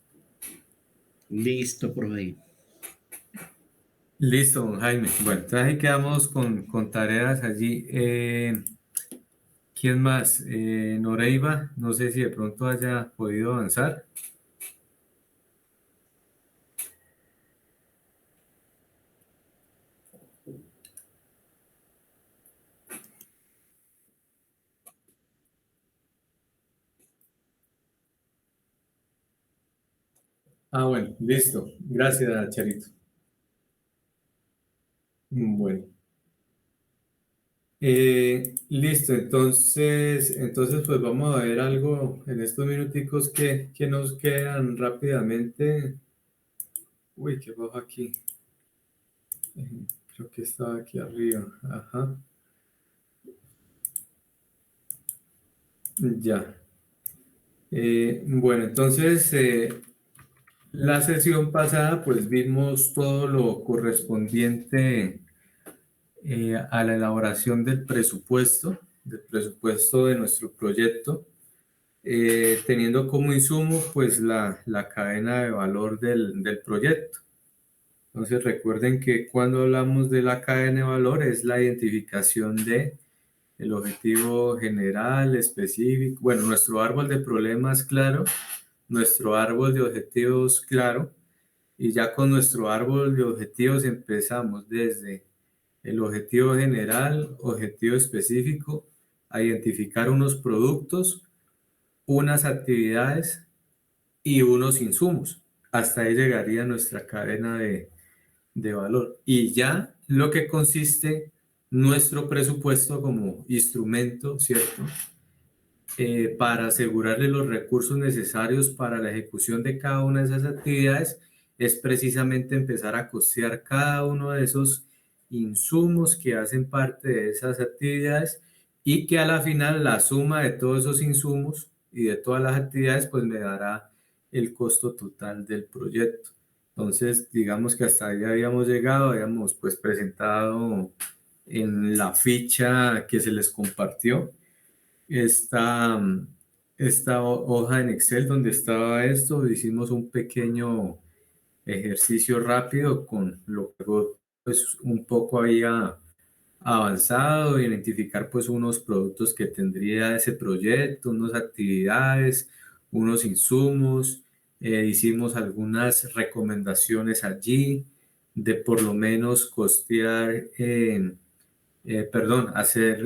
Listo, profe. Listo, don Jaime. Bueno, entonces ahí quedamos con tareas allí. ¿Quién más? Noreiva, no sé si de pronto haya podido avanzar. Ah, bueno, listo. Gracias, Charito. Bueno. Listo, entonces pues vamos a ver algo en estos minuticos que nos quedan rápidamente. Uy, qué bajo aquí. Creo que estaba aquí arriba. Ajá. Ya. Bueno, entonces la sesión pasada pues vimos todo lo correspondiente a la elaboración del presupuesto de nuestro proyecto, teniendo como insumo pues la cadena de valor del proyecto. Entonces recuerden que cuando hablamos de la cadena de valor es la identificación de el objetivo general, específico, bueno, nuestro árbol de problemas claro, nuestro árbol de objetivos claro, y ya con nuestro árbol de objetivos empezamos desde el objetivo general, objetivo específico, a identificar unos productos, unas actividades y unos insumos. Hasta ahí llegaría nuestra cadena de valor. Y ya lo que consiste nuestro presupuesto como instrumento, ¿cierto? Para asegurarle los recursos necesarios para la ejecución de cada una de esas actividades es precisamente empezar a costear cada uno de esos insumos que hacen parte de esas actividades y que a la final la suma de todos esos insumos y de todas las actividades pues me dará el costo total del proyecto. Entonces, digamos que hasta ahí habíamos llegado, habíamos pues presentado en la ficha que se les compartió esta hoja en Excel donde estaba esto, hicimos un pequeño ejercicio rápido con lo que pues un poco había avanzado, identificar pues unos productos que tendría ese proyecto, unas actividades, unos insumos. Hicimos algunas recomendaciones allí de por lo menos costear,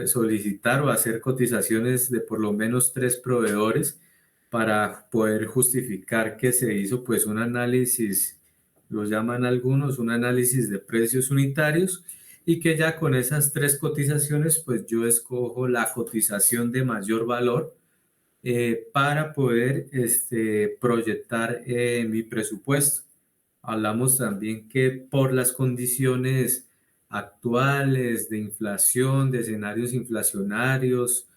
solicitar o hacer cotizaciones de por lo menos 3 proveedores para poder justificar que se hizo pues un análisis, lo llaman algunos, un análisis de precios unitarios, y que ya con esas 3 cotizaciones pues yo escojo la cotización de mayor valor para poder proyectar mi presupuesto. Hablamos también que por las condiciones actuales de inflación, de escenarios inflacionarios,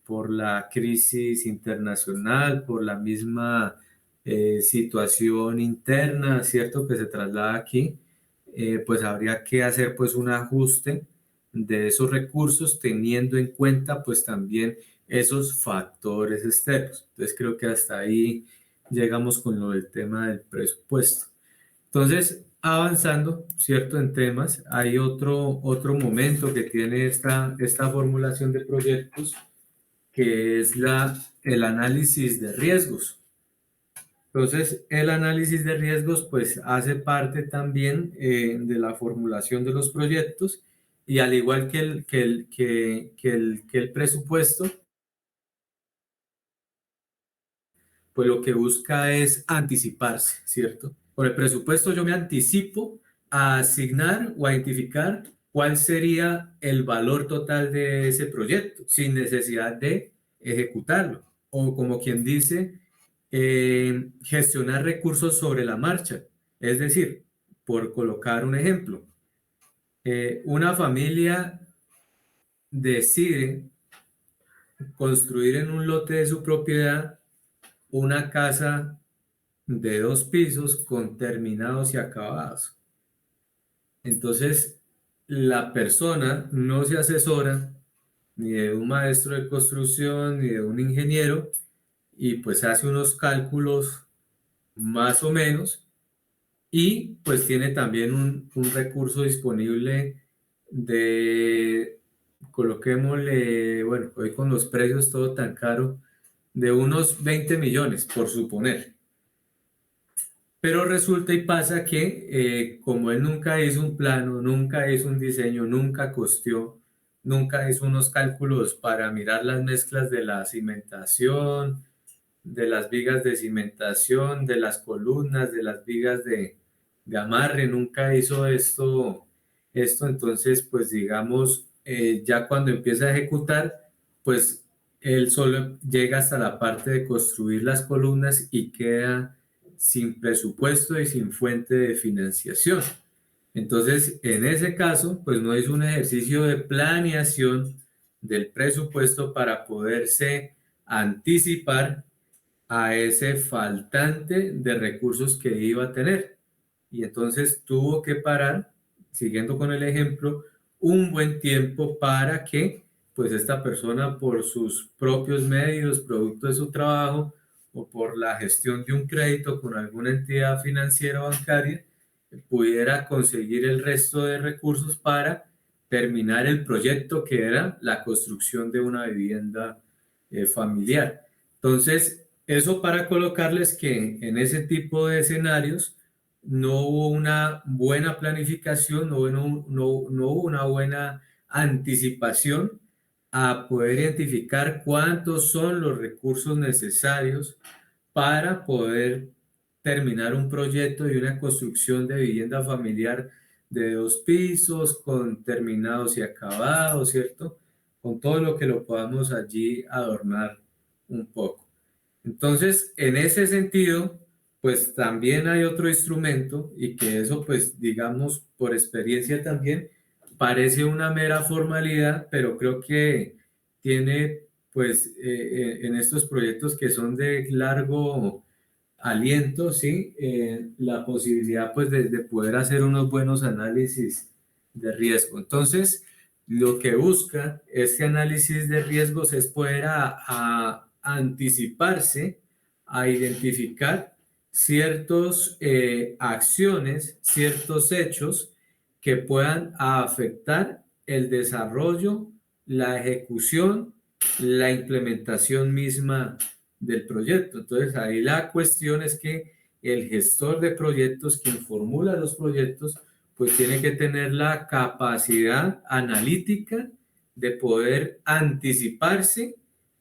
por la crisis internacional, por la misma situación interna, ¿cierto?, que se traslada aquí, pues habría que hacer pues un ajuste de esos recursos teniendo en cuenta pues también esos factores externos. Entonces creo que hasta ahí llegamos con lo del tema del presupuesto. Entonces, avanzando, ¿cierto?, en temas, hay otro momento que tiene esta formulación de proyectos, que es el análisis de riesgos. Entonces, el análisis de riesgos pues hace parte también de la formulación de los proyectos, y al igual que el presupuesto, pues lo que busca es anticiparse, ¿cierto? Con el presupuesto yo me anticipo a asignar o a identificar cuál sería el valor total de ese proyecto, sin necesidad de ejecutarlo. O como quien dice, gestionar recursos sobre la marcha. Es decir, por colocar un ejemplo, una familia decide construir en un lote de su propiedad una casa de 2 pisos con terminados y acabados. Entonces, la persona no se asesora ni de un maestro de construcción ni de un ingeniero, y pues hace unos cálculos más o menos, y pues tiene también un recurso disponible de, coloquémosle, bueno, hoy con los precios todo tan caro, de unos 20 millones, por suponer. Pero resulta y pasa que como él nunca hizo un plano, nunca hizo un diseño, nunca costeó, nunca hizo unos cálculos para mirar las mezclas de la cimentación, de las vigas de cimentación, de las columnas, de las vigas de amarre, nunca hizo esto, entonces pues digamos, ya cuando empieza a ejecutar, pues él solo llega hasta la parte de construir las columnas y queda sin presupuesto y sin fuente de financiación. Entonces, en ese caso, pues no es un ejercicio de planeación del presupuesto para poderse anticipar a ese faltante de recursos que iba a tener. Y entonces tuvo que parar, siguiendo con el ejemplo, un buen tiempo para que pues esta persona, por sus propios medios, producto de su trabajo o por la gestión de un crédito con alguna entidad financiera o bancaria, pudiera conseguir el resto de recursos para terminar el proyecto, que era la construcción de una vivienda familiar. Entonces, eso para colocarles que en ese tipo de escenarios no hubo una buena planificación, no hubo una buena anticipación a poder identificar cuántos son los recursos necesarios para poder terminar un proyecto de una construcción de vivienda familiar de 2 pisos, con terminados y acabados, ¿cierto? Con todo lo que lo podamos allí adornar un poco. Entonces, en ese sentido, pues también hay otro instrumento, y que eso, pues digamos, por experiencia también, parece una mera formalidad, pero creo que tiene, pues, en estos proyectos que son de largo aliento, ¿sí? La posibilidad, pues, de poder hacer unos buenos análisis de riesgo. Entonces, lo que busca este análisis de riesgos es poder a anticiparse, a identificar ciertas acciones, ciertos hechos que puedan afectar el desarrollo, la ejecución, la implementación misma del proyecto. Entonces, ahí la cuestión es que el gestor de proyectos, quien formula los proyectos, pues tiene que tener la capacidad analítica de poder anticiparse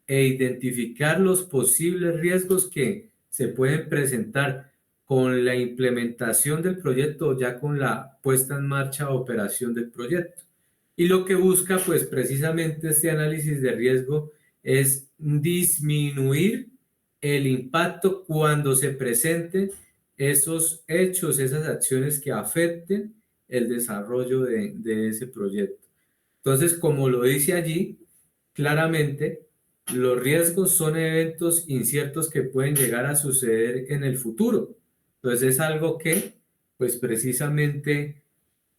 e identificar los posibles riesgos que se pueden presentar con la implementación del proyecto o ya con la puesta en marcha o operación del proyecto. Y lo que busca, pues precisamente este análisis de riesgo es disminuir el impacto cuando se presenten esos hechos, esas acciones que afecten el desarrollo de ese proyecto. Entonces, como lo dice allí, claramente, los riesgos son eventos inciertos que pueden llegar a suceder en el futuro. Entonces, es algo que, pues precisamente,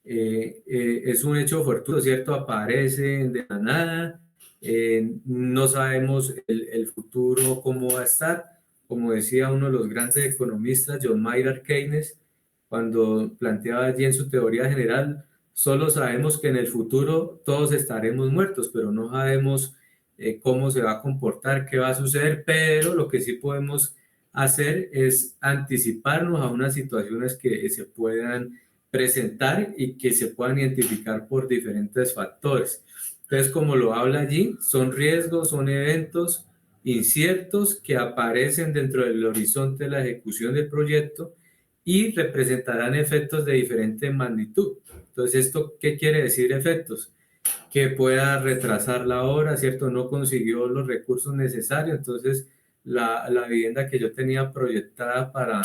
es un hecho fortuito, ¿cierto? Aparece de la nada, no sabemos el futuro cómo va a estar. Como decía uno de los grandes economistas, John Maynard Keynes, cuando planteaba allí en su teoría general, solo sabemos que en el futuro todos estaremos muertos, pero no sabemos cómo se va a comportar, qué va a suceder, pero lo que sí podemos hacer es anticiparnos a unas situaciones que se puedan presentar y que se puedan identificar por diferentes factores. Entonces, como lo habla allí, son riesgos, son eventos inciertos que aparecen dentro del horizonte de la ejecución del proyecto y representarán efectos de diferente magnitud. Entonces, ¿esto qué quiere decir efectos? Que pueda retrasar la obra, ¿cierto? No consiguió los recursos necesarios, entonces la vivienda que yo tenía proyectada para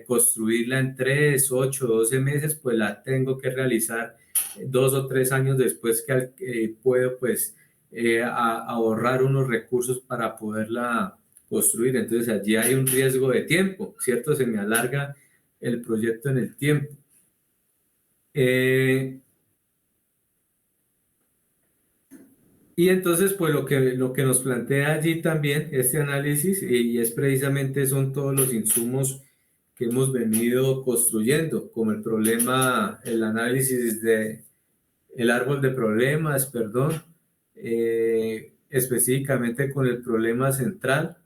construirla en 3, 8, 12 meses, pues la tengo que realizar 2 o 3 años después que puedo pues ahorrar unos recursos para poderla construir. Entonces allí hay un riesgo de tiempo, ¿cierto? Se me alarga el proyecto en el tiempo. Y entonces, pues lo que nos plantea allí también este análisis, y es precisamente son todos los insumos que hemos venido construyendo, como el problema, el análisis de el árbol de problemas, perdón, específicamente con el problema central,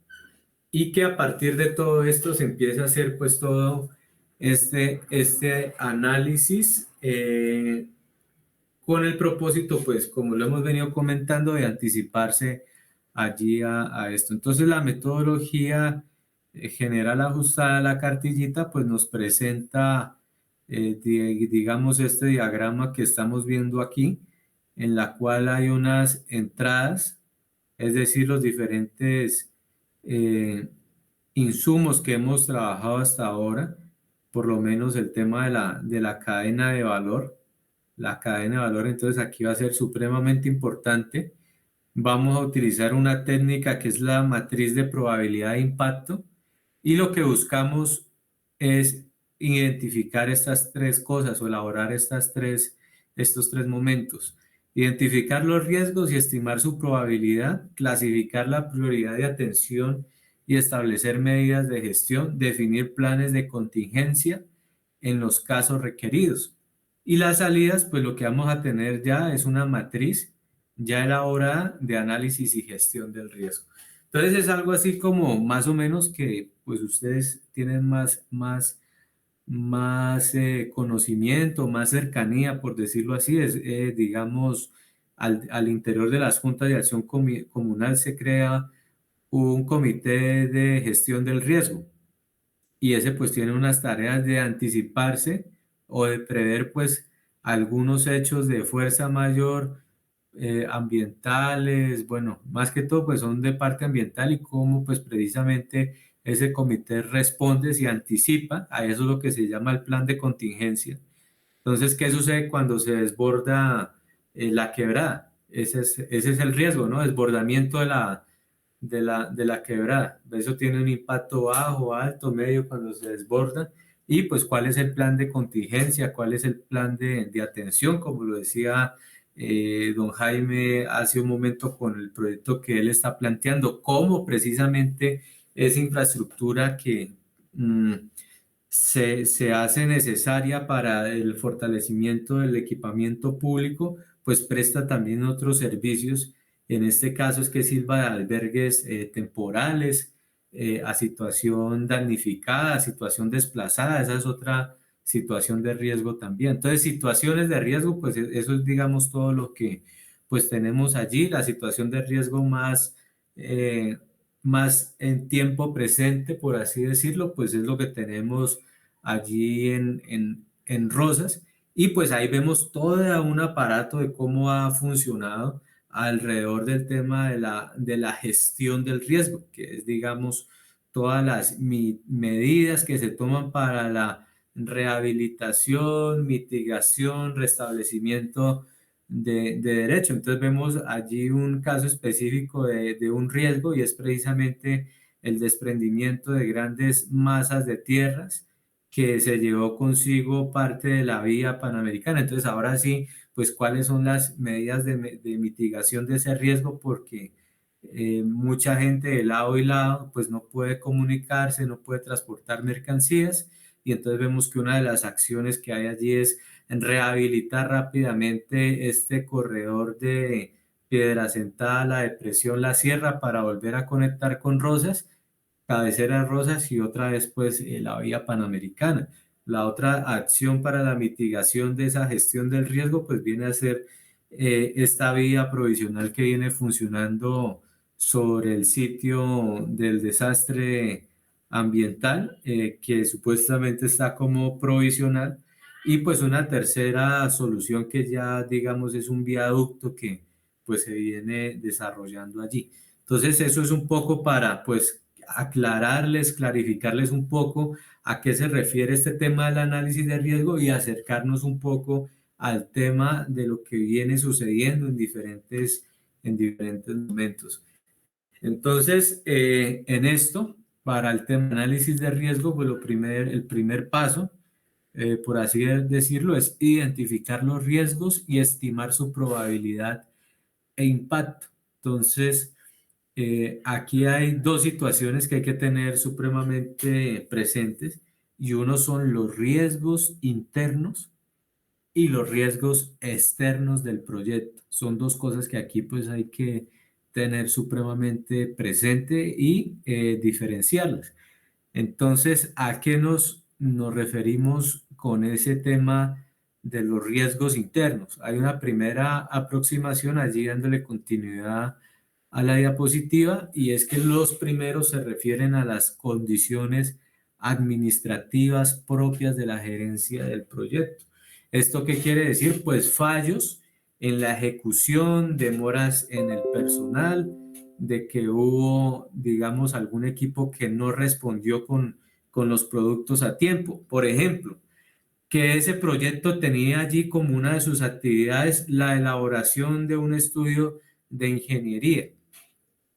y que a partir de todo esto se empieza a hacer pues todo este análisis con el propósito, pues, como lo hemos venido comentando, de anticiparse allí a esto. Entonces, la metodología general ajustada a la cartillita, pues, nos presenta, digamos, este diagrama que estamos viendo aquí, en la cual hay unas entradas, es decir, los diferentes insumos que hemos trabajado hasta ahora, por lo menos el tema de la cadena de valor. La cadena de valor, entonces aquí va a ser supremamente importante. Vamos a utilizar una técnica que es la matriz de probabilidad de impacto y lo que buscamos es identificar estas tres cosas o elaborar estos tres momentos. Identificar los riesgos y estimar su probabilidad, clasificar la prioridad de atención y establecer medidas de gestión, definir planes de contingencia en los casos requeridos. Y las salidas, pues lo que vamos a tener ya es una matriz ya elaborada de análisis y gestión del riesgo. Entonces es algo así como más o menos que pues ustedes tienen más conocimiento, más cercanía, por decirlo así, es, digamos, al interior de las juntas de acción comunal se crea un comité de gestión del riesgo y ese pues tiene unas tareas de anticiparse o de prever pues algunos hechos de fuerza mayor ambientales, bueno, más que todo pues son de parte ambiental y cómo pues precisamente ese comité responde y anticipa, a eso es lo que se llama el plan de contingencia. Entonces, ¿qué sucede cuando se desborda la quebrada? Ese es el riesgo, ¿no? Desbordamiento de la quebrada. Eso tiene un impacto bajo, alto, medio cuando se desborda. Y pues cuál es el plan de contingencia, cuál es el plan de atención, como lo decía don Jaime hace un momento con el proyecto que él está planteando, cómo precisamente esa infraestructura que se hace necesaria para el fortalecimiento del equipamiento público, pues presta también otros servicios. En este caso es que sirva de albergues temporales a situación damnificada, a situación desplazada. Esa es otra situación de riesgo también. Entonces, situaciones de riesgo, pues eso es, digamos, todo lo que pues tenemos allí. La situación de riesgo más en tiempo presente, por así decirlo, pues es lo que tenemos allí en Rosas. Y pues ahí vemos todo un aparato de cómo ha funcionado alrededor del tema de la gestión del riesgo, que es, digamos, todas las medidas que se toman para la rehabilitación, mitigación, restablecimiento de derecho. Entonces vemos allí un caso específico de un riesgo y es precisamente el desprendimiento de grandes masas de tierras que se llevó consigo parte de la vía panamericana. Entonces ahora sí, pues cuáles son las medidas de mitigación de ese riesgo, porque mucha gente de lado y lado pues no puede comunicarse, no puede transportar mercancías, y entonces vemos que una de las acciones que hay allí es rehabilitar rápidamente este corredor de Piedracentada, La Depresión, La Sierra, para volver a conectar con Rosas, cabecera Rosas y otra vez pues la vía panamericana. La otra acción para la mitigación de esa gestión del riesgo pues viene a ser esta vía provisional que viene funcionando sobre el sitio del desastre ambiental, que supuestamente está como provisional, y pues una tercera solución que ya digamos es un viaducto que pues se viene desarrollando allí. Entonces eso es un poco para pues aclararles, clarificarles un poco a qué se refiere este tema del análisis de riesgo y acercarnos un poco al tema de lo que viene sucediendo en diferentes momentos. Entonces, en esto, para el tema de análisis de riesgo, pues el primer paso, por así decirlo, es identificar los riesgos y estimar su probabilidad e impacto. Entonces, aquí hay dos situaciones que hay que tener supremamente presentes, y uno son los riesgos internos y los riesgos externos del proyecto. Son dos cosas que aquí pues hay que tener supremamente presente y diferenciarlas. Entonces, ¿a qué nos referimos con ese tema de los riesgos internos? Hay una primera aproximación allí dándole continuidad a la diapositiva, y es que los primeros se refieren a las condiciones administrativas propias de la gerencia del proyecto. ¿Esto qué quiere decir? Pues fallos en la ejecución, demoras en el personal, de que hubo, digamos, algún equipo que no respondió con los productos a tiempo. Por ejemplo, que ese proyecto tenía allí como una de sus actividades la elaboración de un estudio de ingeniería.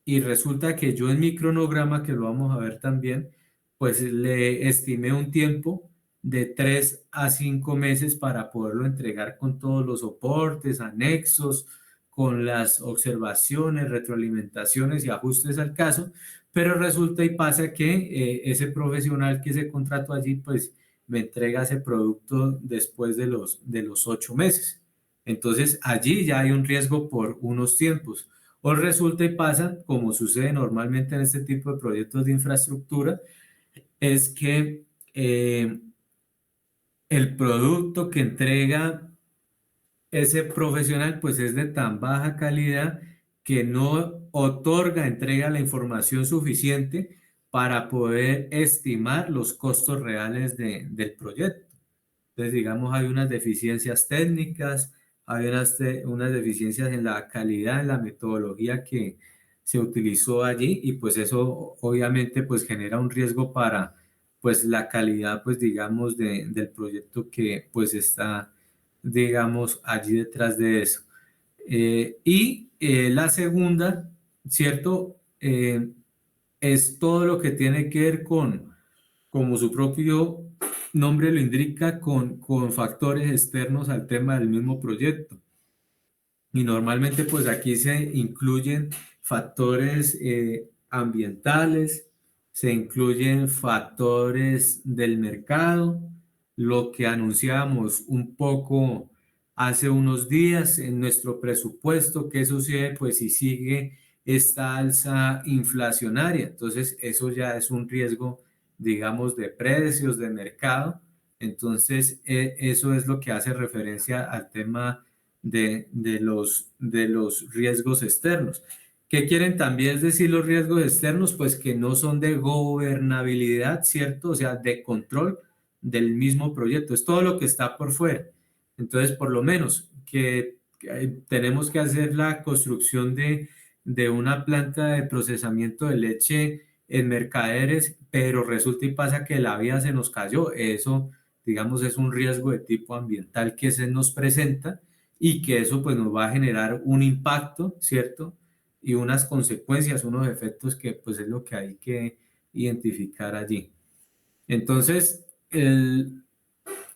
Y resulta que yo en mi cronograma, que lo vamos a ver también, pues le estimé un tiempo de 3 a 5 meses para poderlo entregar con todos los soportes, anexos, con las observaciones, retroalimentaciones y ajustes al caso, pero resulta y pasa que ese profesional que se contrató allí, pues me entrega ese producto después de los 8 meses. Entonces allí ya hay un riesgo por unos tiempos. O resulta y pasa, como sucede normalmente en este tipo de proyectos de infraestructura, es que el producto que entrega ese profesional pues es de tan baja calidad que no entrega la información suficiente para poder estimar los costos reales del proyecto. Entonces, digamos, hay unas deficiencias técnicas, hay unas deficiencias en la calidad, en la metodología que se utilizó allí, y pues eso obviamente pues genera un riesgo para pues la calidad, pues digamos, del proyecto que pues está, digamos, allí detrás de eso. La segunda, ¿cierto? Es todo lo que tiene que ver con, como su propio nombre lo indica, con factores externos al tema del mismo proyecto. Y normalmente pues aquí se incluyen factores ambientales, se incluyen factores del mercado, lo que anunciamos un poco hace unos días en nuestro presupuesto, qué sucede pues si sigue esta alza inflacionaria. Entonces eso ya es un riesgo, digamos, de precios de mercado. Entonces eso es lo que hace referencia al tema de los riesgos externos. ¿Qué quieren también decir los riesgos externos? Pues que no son de gobernabilidad, ¿cierto? O sea, de control del mismo proyecto. Es todo lo que está por fuera. Entonces, por lo menos que tenemos que hacer la construcción de una planta de procesamiento de leche en Mercaderes, pero resulta y pasa que la vía se nos cayó. Eso, digamos, es un riesgo de tipo ambiental que se nos presenta y que eso pues nos va a generar un impacto, ¿cierto? Y unas consecuencias, unos efectos que pues es lo que hay que identificar allí. Entonces,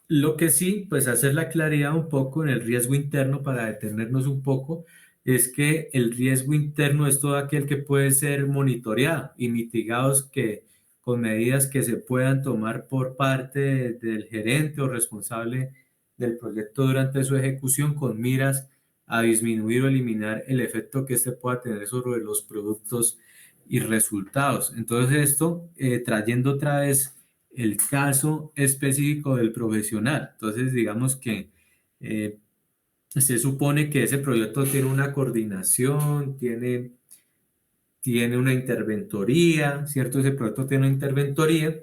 lo que sí, pues hacer la claridad un poco en el riesgo interno para detenernos un poco, es que el riesgo interno es todo aquel que puede ser monitoreado y mitigados que, con medidas que se puedan tomar por parte del gerente o responsable del proyecto durante su ejecución con miras a disminuir o eliminar el efecto que este pueda tener sobre los productos y resultados. Entonces esto, trayendo otra vez el caso específico del profesional. Entonces, digamos que eh, se supone que ese proyecto tiene una coordinación, tiene una interventoría, ¿cierto? Ese proyecto tiene una interventoría,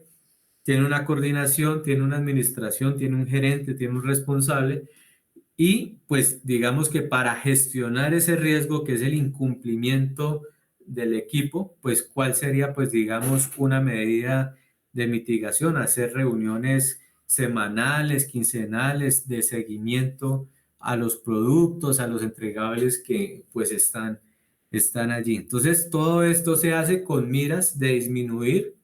tiene una coordinación, tiene una administración, tiene un gerente, tiene un responsable y pues digamos que para gestionar ese riesgo que es el incumplimiento del equipo, pues cuál sería pues digamos una medida de mitigación, hacer reuniones semanales, quincenales de seguimiento a los productos, a los entregables que pues están allí. Entonces todo esto se hace con miras de disminuir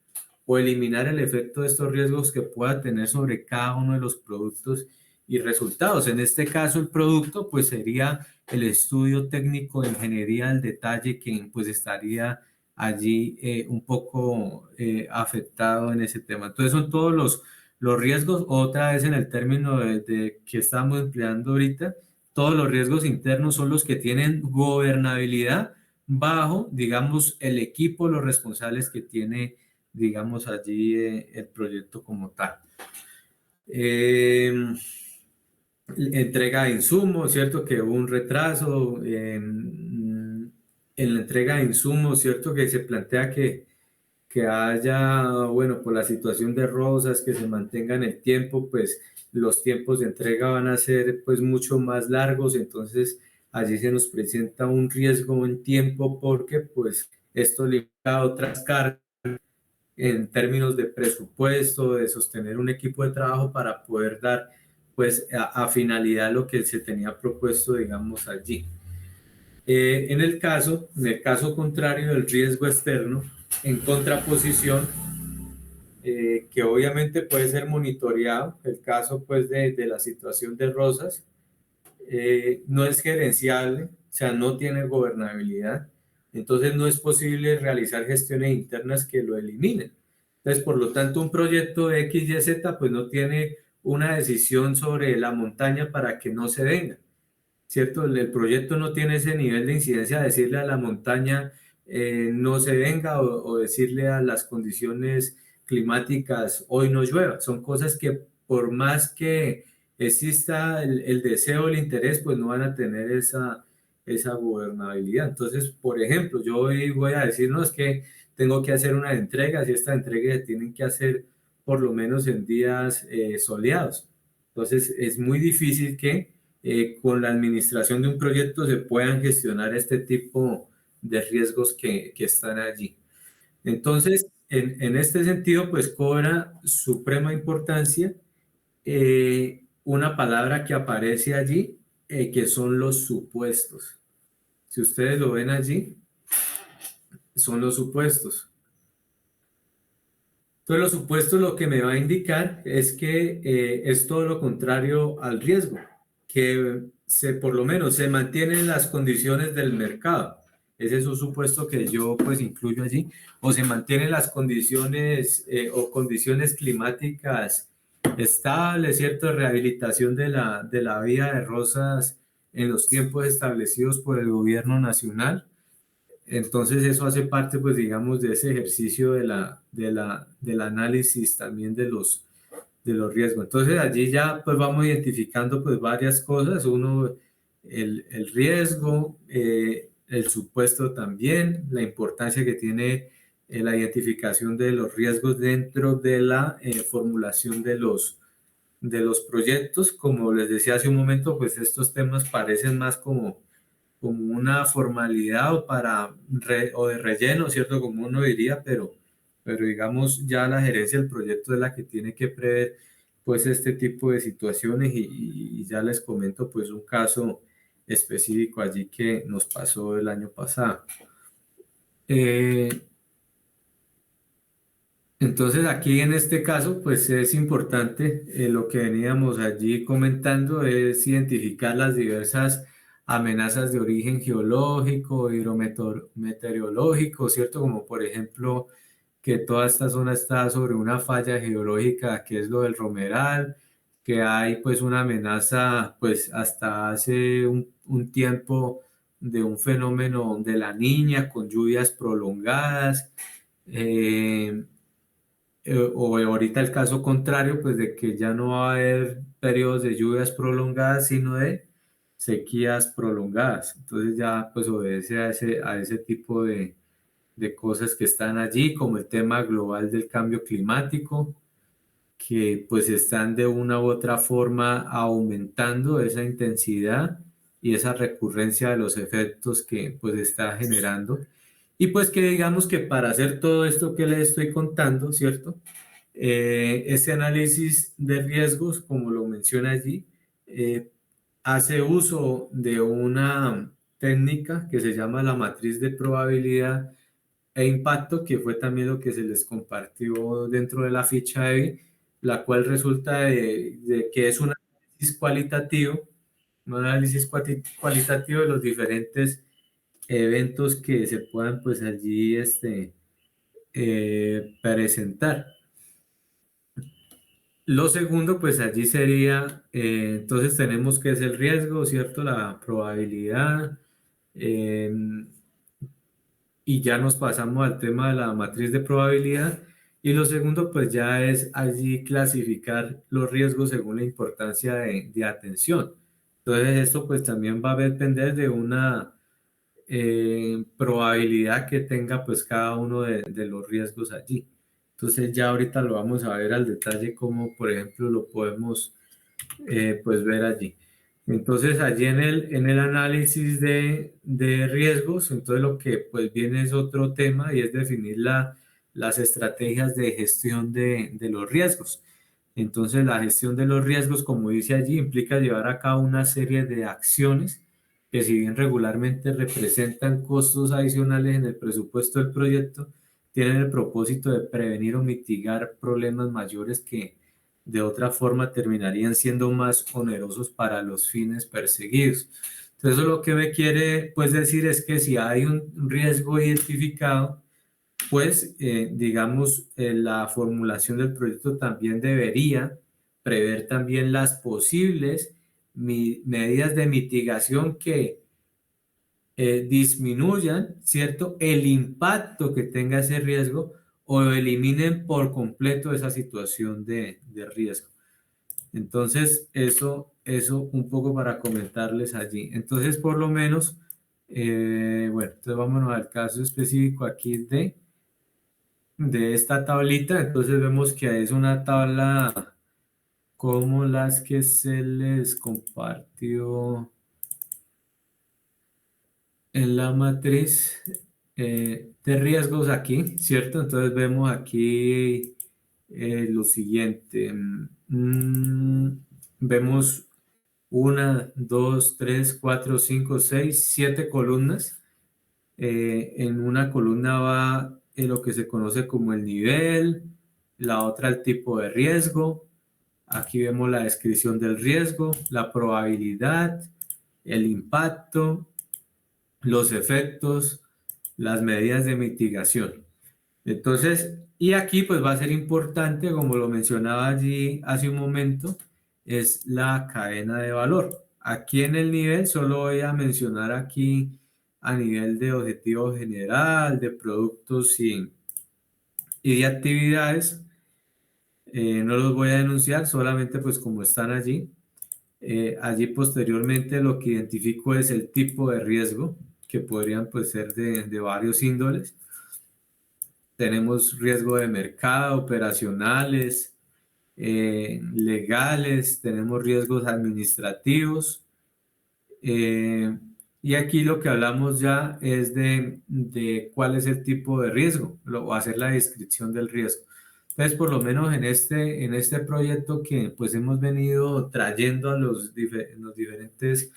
o eliminar el efecto de estos riesgos que pueda tener sobre cada uno de los productos y resultados. En este caso, el producto pues sería el estudio técnico de ingeniería al detalle que pues estaría allí un poco afectado en ese tema. Entonces son todos los riesgos, otra vez en el término de que estamos empleando ahorita, todos los riesgos internos son los que tienen gobernabilidad bajo, digamos, el equipo, los responsables que tiene, digamos, allí el proyecto como tal. Entrega de insumos, ¿cierto? Que hubo un retraso en la entrega de insumos, ¿cierto? Que se plantea que haya, bueno, por la situación de Rosas, que se mantenga en el tiempo, pues los tiempos de entrega van a ser pues mucho más largos, entonces allí se nos presenta un riesgo en tiempo porque pues esto limita a otras cargas en términos de presupuesto, de sostener un equipo de trabajo para poder dar pues a finalidad lo que se tenía propuesto, digamos, allí. En el caso contrario del riesgo externo, en contraposición, que obviamente puede ser monitoreado, el caso pues de la situación de Rosas, no es gerenciable, o sea, no tiene gobernabilidad, entonces no es posible realizar gestiones internas que lo eliminen. Entonces, por lo tanto, un proyecto X, Y, Z, pues no tiene una decisión sobre la montaña para que no se venga, ¿cierto? El proyecto no tiene ese nivel de incidencia de decirle a la montaña no se venga o decirle a las condiciones climáticas hoy no llueva. Son cosas que por más que exista el deseo, el interés, pues no van a tener esa gobernabilidad. Entonces, por ejemplo, yo hoy voy a decir, no, es que tengo que hacer una entrega, y esta entrega se tienen que hacer por lo menos en días soleados. Entonces, es muy difícil que con la administración de un proyecto se puedan gestionar este tipo de riesgos que están allí. Entonces, en este sentido, pues cobra suprema importancia una palabra que aparece allí, que son los supuestos. Si ustedes lo ven allí, son los supuestos. Entonces, los supuestos lo que me va a indicar es que es todo lo contrario al riesgo, que por lo menos se mantienen las condiciones del mercado. ese es un supuesto que yo pues incluyo allí, o se mantienen las condiciones o condiciones climáticas estables, ¿cierto? Rehabilitación de la vía de Rosas en los tiempos establecidos por el gobierno nacional. Entonces eso hace parte, pues digamos, de ese ejercicio del análisis también de los riesgos. Entonces allí ya pues vamos identificando pues varias cosas. Uno, el riesgo, el supuesto también, la importancia que tiene la identificación de los riesgos dentro de la formulación de los proyectos. Como les decía hace un momento, pues estos temas parecen más como una formalidad o de relleno, ¿cierto? Como uno diría, pero digamos ya la gerencia del proyecto es la que tiene que prever pues este tipo de situaciones y ya les comento pues un caso específico allí que nos pasó el año pasado. Entonces aquí en este caso pues es importante lo que veníamos allí comentando es identificar las diversas amenazas de origen geológico, hidrometeorológico, ¿cierto? Como por ejemplo que toda esta zona está sobre una falla geológica que es lo del Romeral, que hay pues una amenaza pues hasta hace un tiempo de un fenómeno de la Niña con lluvias prolongadas. O ahorita el caso contrario, pues de que ya no va a haber periodos de lluvias prolongadas, sino de sequías prolongadas. Entonces ya pues obedece a ese tipo de cosas que están allí, como el tema global del cambio climático, que pues están de una u otra forma aumentando esa intensidad y esa recurrencia de los efectos que pues está generando. Y pues que digamos que para hacer todo esto que les estoy contando, ¿cierto? Este análisis de riesgos, como lo menciona allí, hace uso de una técnica que se llama la matriz de probabilidad e impacto, que fue también lo que se les compartió dentro de la ficha EVI, la cual resulta de que es un análisis cualitativo de los diferentes eventos que se puedan pues allí presentar. Lo segundo, pues allí sería, entonces tenemos que es el riesgo, ¿cierto? La probabilidad, eh, y ya nos pasamos al tema de la matriz de probabilidad. Y lo segundo, pues ya es allí clasificar los riesgos según la importancia de atención. Entonces esto pues también va a depender de una probabilidad que tenga pues cada uno de los riesgos allí. Entonces ya ahorita lo vamos a ver al detalle como por ejemplo lo podemos pues ver allí. Entonces allí en el análisis de riesgos, entonces lo que pues viene es otro tema y es definir las estrategias de gestión de los riesgos. Entonces la gestión de los riesgos, como dice allí, implica llevar a cabo una serie de acciones que si bien regularmente representan costos adicionales en el presupuesto del proyecto, tienen el propósito de prevenir o mitigar problemas mayores que de otra forma terminarían siendo más onerosos para los fines perseguidos. Entonces, eso lo que me quiere pues decir es que si hay un riesgo identificado, pues digamos la formulación del proyecto también debería prever también las posibles medidas de mitigación que disminuyan, ¿cierto?, el impacto que tenga ese riesgo o eliminen por completo esa situación de riesgo. Entonces, eso un poco para comentarles allí. Entonces, por lo menos, bueno, entonces vámonos al caso específico aquí de esta tablita. Entonces vemos que es una tabla como las que se les compartió en la matriz de riesgos aquí, ¿cierto? Entonces vemos aquí lo siguiente. Vemos 1, 2, 3, 4, 5, 6, 7 columnas. En una columna va lo que se conoce como el nivel, la otra el tipo de riesgo. Aquí vemos la descripción del riesgo, la probabilidad, el impacto, los efectos, las medidas de mitigación. Entonces, y aquí pues va a ser importante, como lo mencionaba allí hace un momento, es la cadena de valor. Aquí en el nivel solo voy a mencionar aquí a nivel de objetivo general, de productos y de actividades. No los voy a denunciar, solamente pues como están allí. Allí posteriormente lo que identifico es el tipo de riesgo, que podrían pues ser de varios índoles. Tenemos riesgo de mercado, operacionales, legales, tenemos riesgos administrativos. Y aquí lo que hablamos ya es de cuál es el tipo de riesgo, o hacer la descripción del riesgo. Entonces, por lo menos en este proyecto que pues hemos venido trayendo a en los diferentes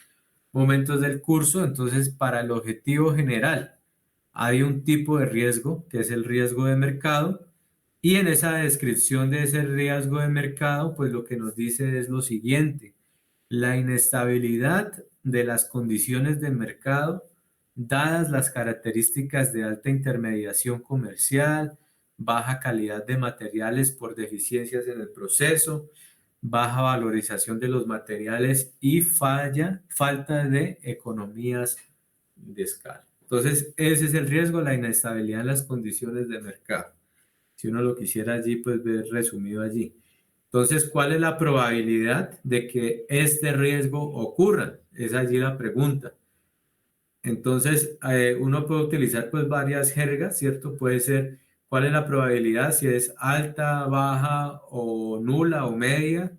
momentos del curso, entonces para el objetivo general hay un tipo de riesgo que es el riesgo de mercado, y en esa descripción de ese riesgo de mercado pues lo que nos dice es lo siguiente: la inestabilidad de las condiciones de mercado dadas las características de alta intermediación comercial, baja calidad de materiales por deficiencias en el proceso, baja valorización de los materiales y falta de economías de escala. Entonces, ese es el riesgo, la inestabilidad en las condiciones de mercado. Si uno lo quisiera allí, pues ver resumido allí. Entonces, ¿cuál es la probabilidad de que este riesgo ocurra? Es allí la pregunta. Entonces, uno puede utilizar pues varias jergas, ¿cierto? Puede ser, ¿cuál es la probabilidad? Si es alta, baja o nula o media,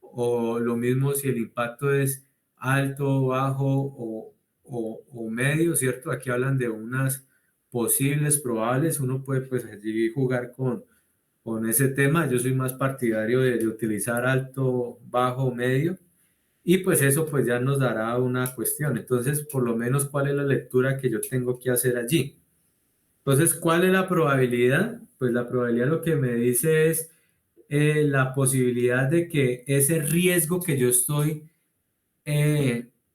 o lo mismo si el impacto es alto, bajo o medio, ¿cierto? Aquí hablan de unas posibles, probables. Uno puede pues allí jugar con ese tema. Yo soy más partidario de utilizar alto, bajo, medio, y pues eso pues ya nos dará una cuestión. Entonces, por lo menos, ¿cuál es la lectura que yo tengo que hacer allí? Entonces, ¿cuál es la probabilidad? Pues la probabilidad lo que me dice es la posibilidad de que ese riesgo que yo estoy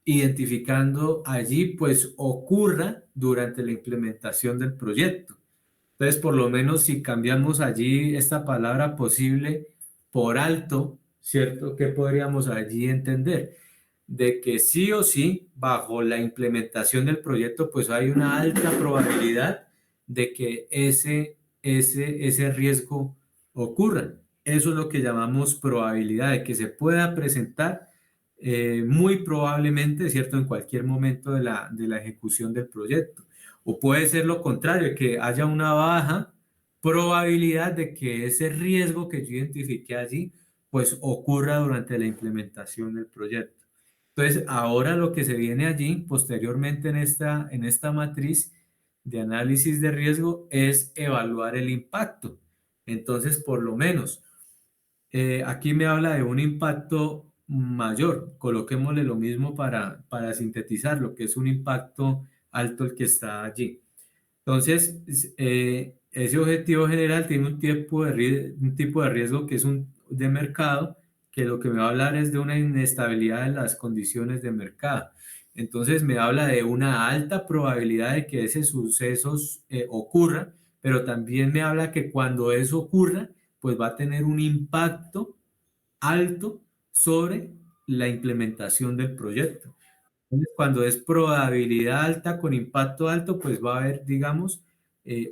identificando allí pues ocurra durante la implementación del proyecto. Entonces, por lo menos si cambiamos allí esta palabra posible por alto, ¿cierto? ¿Qué podríamos allí entender? De que sí o sí, bajo la implementación del proyecto, pues hay una alta probabilidad de que ese riesgo ocurra. Eso es lo que llamamos probabilidad, de que se pueda presentar muy probablemente, ¿cierto? En cualquier momento de la ejecución del proyecto. O puede ser lo contrario, que haya una baja probabilidad de que ese riesgo que yo identifiqué allí, pues ocurra durante la implementación del proyecto. Entonces, ahora lo que se viene allí, posteriormente en esta matriz de análisis de riesgo, es evaluar el impacto. Entonces, por lo menos, aquí me habla de un impacto mayor. Coloquémosle lo mismo para sintetizar lo que es un impacto alto el que está allí. Entonces, ese objetivo general tiene un tipo de riesgo que es de mercado, que lo que me va a hablar es de una inestabilidad en las condiciones de mercado. Entonces, me habla de una alta probabilidad de que ese suceso ocurra, pero también me habla que cuando eso ocurra, pues va a tener un impacto alto sobre la implementación del proyecto. Entonces, cuando es probabilidad alta con impacto alto, pues va a haber, digamos,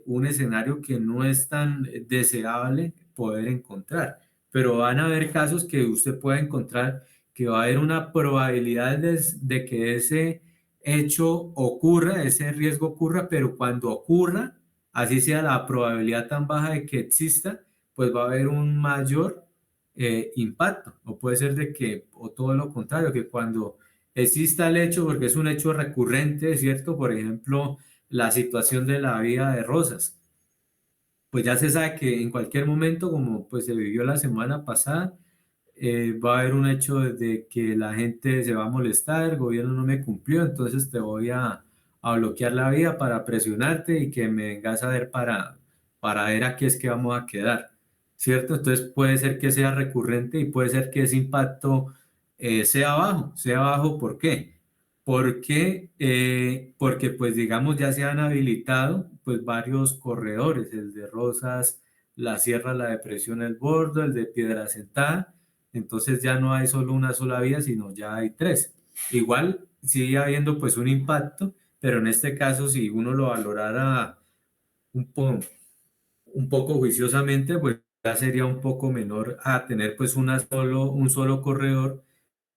un escenario que no es tan deseable poder encontrar. Pero van a haber casos que usted pueda encontrar que va a haber una probabilidad de que ese hecho ocurra, ese riesgo ocurra, pero cuando ocurra, así sea la probabilidad tan baja de que exista, pues va a haber un mayor impacto. O puede ser de que, o todo lo contrario, que cuando exista el hecho, porque es un hecho recurrente, ¿cierto? Por ejemplo, la situación de la vía de Rosas. Pues ya se sabe que en cualquier momento, como pues se vivió la semana pasada, va a haber un hecho de que la gente se va a molestar, el gobierno no me cumplió, entonces te voy a bloquear la vía para presionarte y que me vengas a ver para ver a qué es que vamos a quedar, ¿cierto? Entonces puede ser que sea recurrente y puede ser que ese impacto sea bajo. ¿Por qué? ¿Por qué? Porque pues digamos ya se han habilitado pues varios corredores, el de Rosas, la Sierra, la Depresión, el Bordo, el de Piedra Sentada, entonces ya no hay solo una sola vía, sino ya hay tres. Igual sigue habiendo pues un impacto, pero en este caso si uno lo valorara un, un poco juiciosamente, pues ya sería un poco menor a tener pues un solo corredor,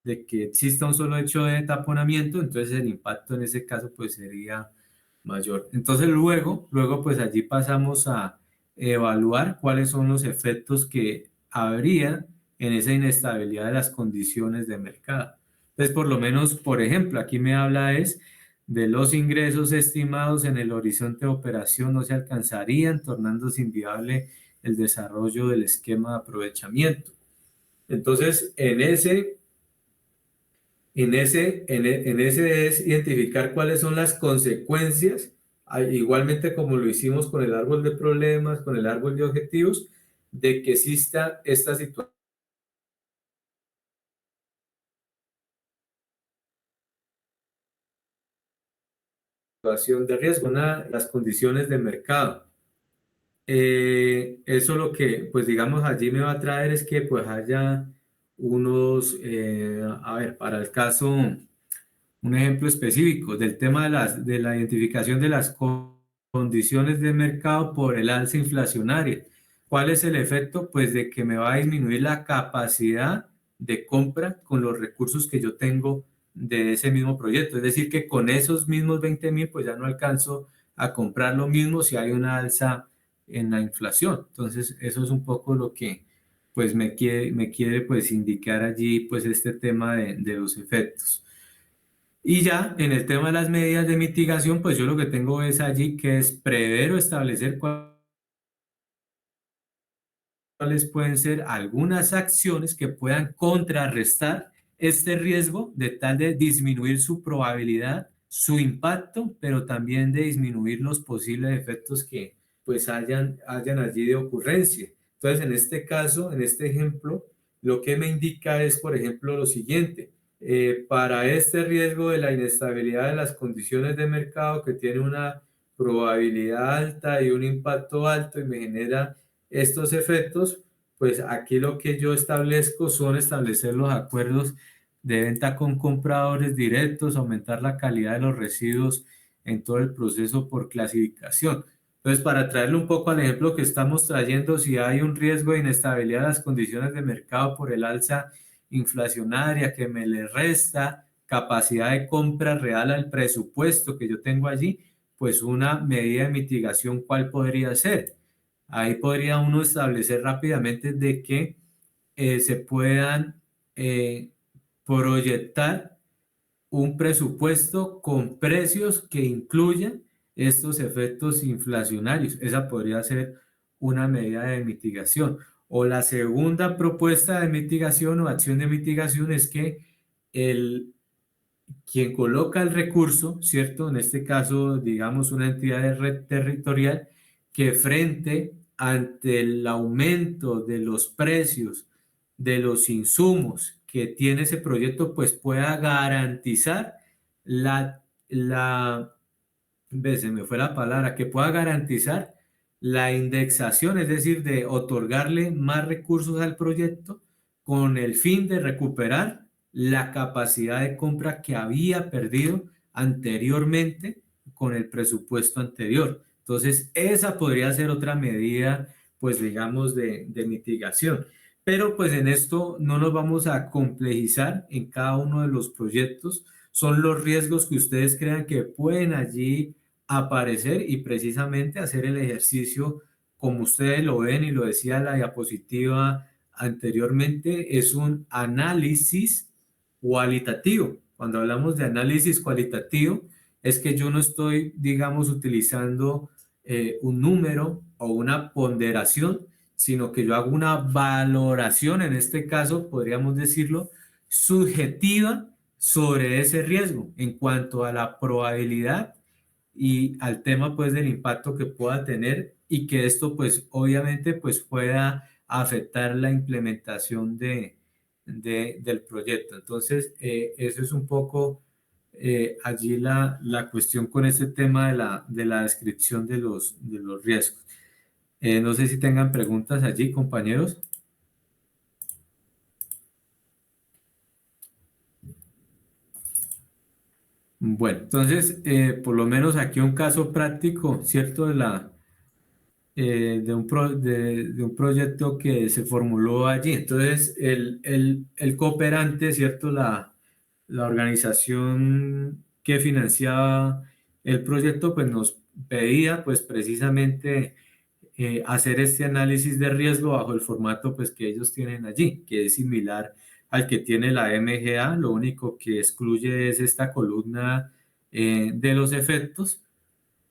de que exista un solo hecho de taponamiento, entonces el impacto en ese caso pues sería mayor. Entonces luego pues allí pasamos a evaluar cuáles son los efectos que habría en esa inestabilidad de las condiciones de mercado. Entonces por lo menos, por ejemplo, aquí me habla es de los ingresos estimados en el horizonte de operación no se alcanzarían, tornándose inviable el desarrollo del esquema de aprovechamiento. Entonces, en ese es identificar cuáles son las consecuencias, igualmente como lo hicimos con el árbol de problemas, con el árbol de objetivos, de que exista esta situación de riesgo, las condiciones de mercado. Eso lo que, pues digamos, allí me va a traer es que pues haya unos, a ver, para el caso, un ejemplo específico del tema de la identificación de las condiciones de mercado por el alza inflacionaria. ¿Cuál es el efecto? Pues de que me va a disminuir la capacidad de compra con los recursos que yo tengo de ese mismo proyecto. Es decir, que con esos mismos 20.000, pues ya no alcanzo a comprar lo mismo si hay una alza en la inflación. Entonces, eso es un poco lo que pues me quiere pues indicar allí pues este tema de los efectos. Y ya en el tema de las medidas de mitigación, pues yo lo que tengo es allí que es prever o establecer cuáles pueden ser algunas acciones que puedan contrarrestar este riesgo de tal de disminuir su probabilidad, su impacto, pero también de disminuir los posibles efectos que pues hayan allí de ocurrencia. Entonces, en este caso, en este ejemplo, lo que me indica es, por ejemplo, lo siguiente. Para este riesgo de la inestabilidad de las condiciones de mercado que tiene una probabilidad alta y un impacto alto y me genera estos efectos, pues aquí lo que yo establezco son establecer los acuerdos de venta con compradores directos, aumentar la calidad de los residuos en todo el proceso por clasificación. Entonces, para traerle un poco al ejemplo que estamos trayendo, si hay un riesgo de inestabilidad de las condiciones de mercado por el alza inflacionaria que me le resta capacidad de compra real al presupuesto que yo tengo allí, pues una medida de mitigación, ¿cuál podría ser? Ahí podría uno establecer rápidamente de que se puedan eh, proyectar un presupuesto con precios que incluyan estos efectos inflacionarios. Esa podría ser una medida de mitigación. O la segunda propuesta de mitigación o acción de mitigación es que el, quien coloca el recurso, ¿cierto? En este caso, digamos, una entidad de red territorial que frente ante el aumento de los precios de los insumos que tiene ese proyecto, pues pueda garantizar se me fue la palabra, que pueda garantizar la indexación, es decir, de otorgarle más recursos al proyecto con el fin de recuperar la capacidad de compra que había perdido anteriormente con el presupuesto anterior. Entonces, esa podría ser otra medida, pues digamos, de mitigación. Pero pues en esto no nos vamos a complejizar en cada uno de los proyectos. Son los riesgos que ustedes crean que pueden allí aparecer y precisamente hacer el ejercicio como ustedes lo ven y lo decía la diapositiva anteriormente, es un análisis cualitativo. Cuando hablamos de análisis cualitativo, es que yo no estoy, digamos, utilizando un número o una ponderación, sino que yo hago una valoración, en este caso podríamos decirlo, subjetiva sobre ese riesgo en cuanto a la probabilidad y al tema pues del impacto que pueda tener y que esto pues obviamente pues pueda afectar la implementación del proyecto. Entonces, eso es un poco allí la cuestión con este tema de la descripción de los riesgos. No sé si tengan preguntas allí, compañeros. Bueno, entonces, por lo menos aquí un caso práctico, ¿cierto? De un proyecto que se formuló allí. Entonces, el cooperante, ¿cierto? La organización que financiaba el proyecto, pues nos pedía, pues precisamente hacer este análisis de riesgo bajo el formato, pues que ellos tienen allí, que es similar al que tiene la MGA, lo único que excluye es esta columna de los efectos.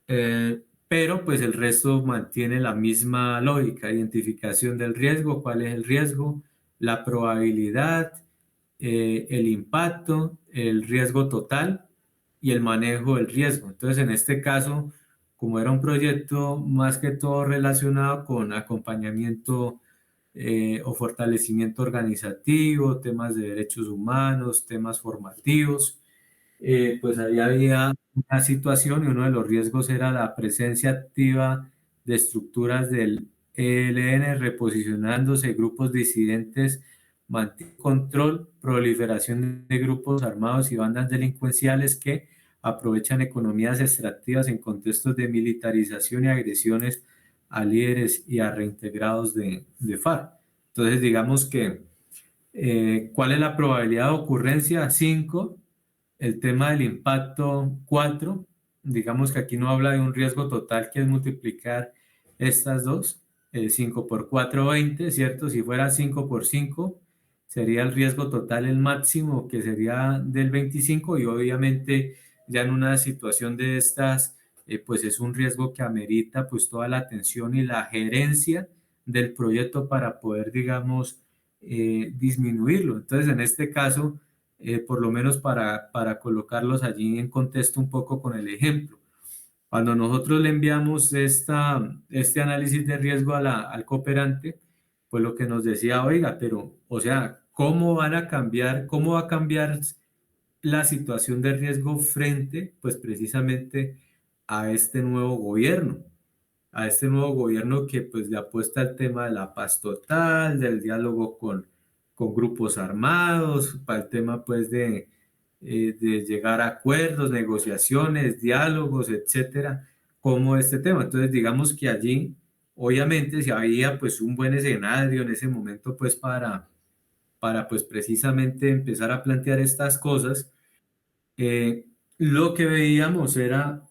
Pero pues el resto mantiene la misma lógica: identificación del riesgo, cuál es el riesgo, la probabilidad, el impacto, el riesgo total y el manejo del riesgo. Entonces, en este caso, como era un proyecto más que todo relacionado con acompañamiento o fortalecimiento organizativo, temas de derechos humanos, temas formativos, pues ahí había una situación y uno de los riesgos era la presencia activa de estructuras del ELN reposicionándose, grupos disidentes, control, proliferación de grupos armados y bandas delincuenciales que aprovechan economías extractivas en contextos de militarización y agresiones a líderes y a reintegrados de FARC. Entonces, digamos que, ¿cuál es la probabilidad de ocurrencia? 5. El tema del impacto, 4. Digamos que aquí no habla de un riesgo total, que es multiplicar estas dos. 5 por 4, 20, ¿cierto? Si fuera 5 por 5, sería el riesgo total el máximo, que sería del 25, y obviamente ya en una situación de estas, pues es un riesgo que amerita pues toda la atención y la gerencia del proyecto para poder, digamos, disminuirlo. Entonces, en este caso, por lo menos para colocarlos allí en contexto un poco con el ejemplo. Cuando nosotros le enviamos este análisis de riesgo al cooperante, pues lo que nos decía: oiga, pero, o sea, ¿cómo van a cambiar, cómo va a cambiar la situación de riesgo frente, pues precisamente a este nuevo gobierno? A este nuevo gobierno que pues le apuesta al tema de la paz total, del diálogo con grupos armados, para el tema pues de llegar a acuerdos, negociaciones, diálogos, etcétera, como este tema. Entonces, digamos que allí, obviamente, si había pues un buen escenario en ese momento pues para pues precisamente empezar a plantear estas cosas, lo que veíamos era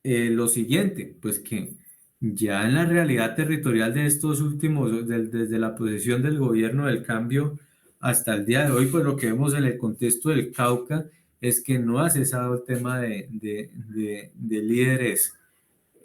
lo siguiente, pues que ya en la realidad territorial de estos últimos, desde la posesión del gobierno del cambio hasta el día de hoy, pues lo que vemos en el contexto del Cauca es que no ha cesado el tema de líderes,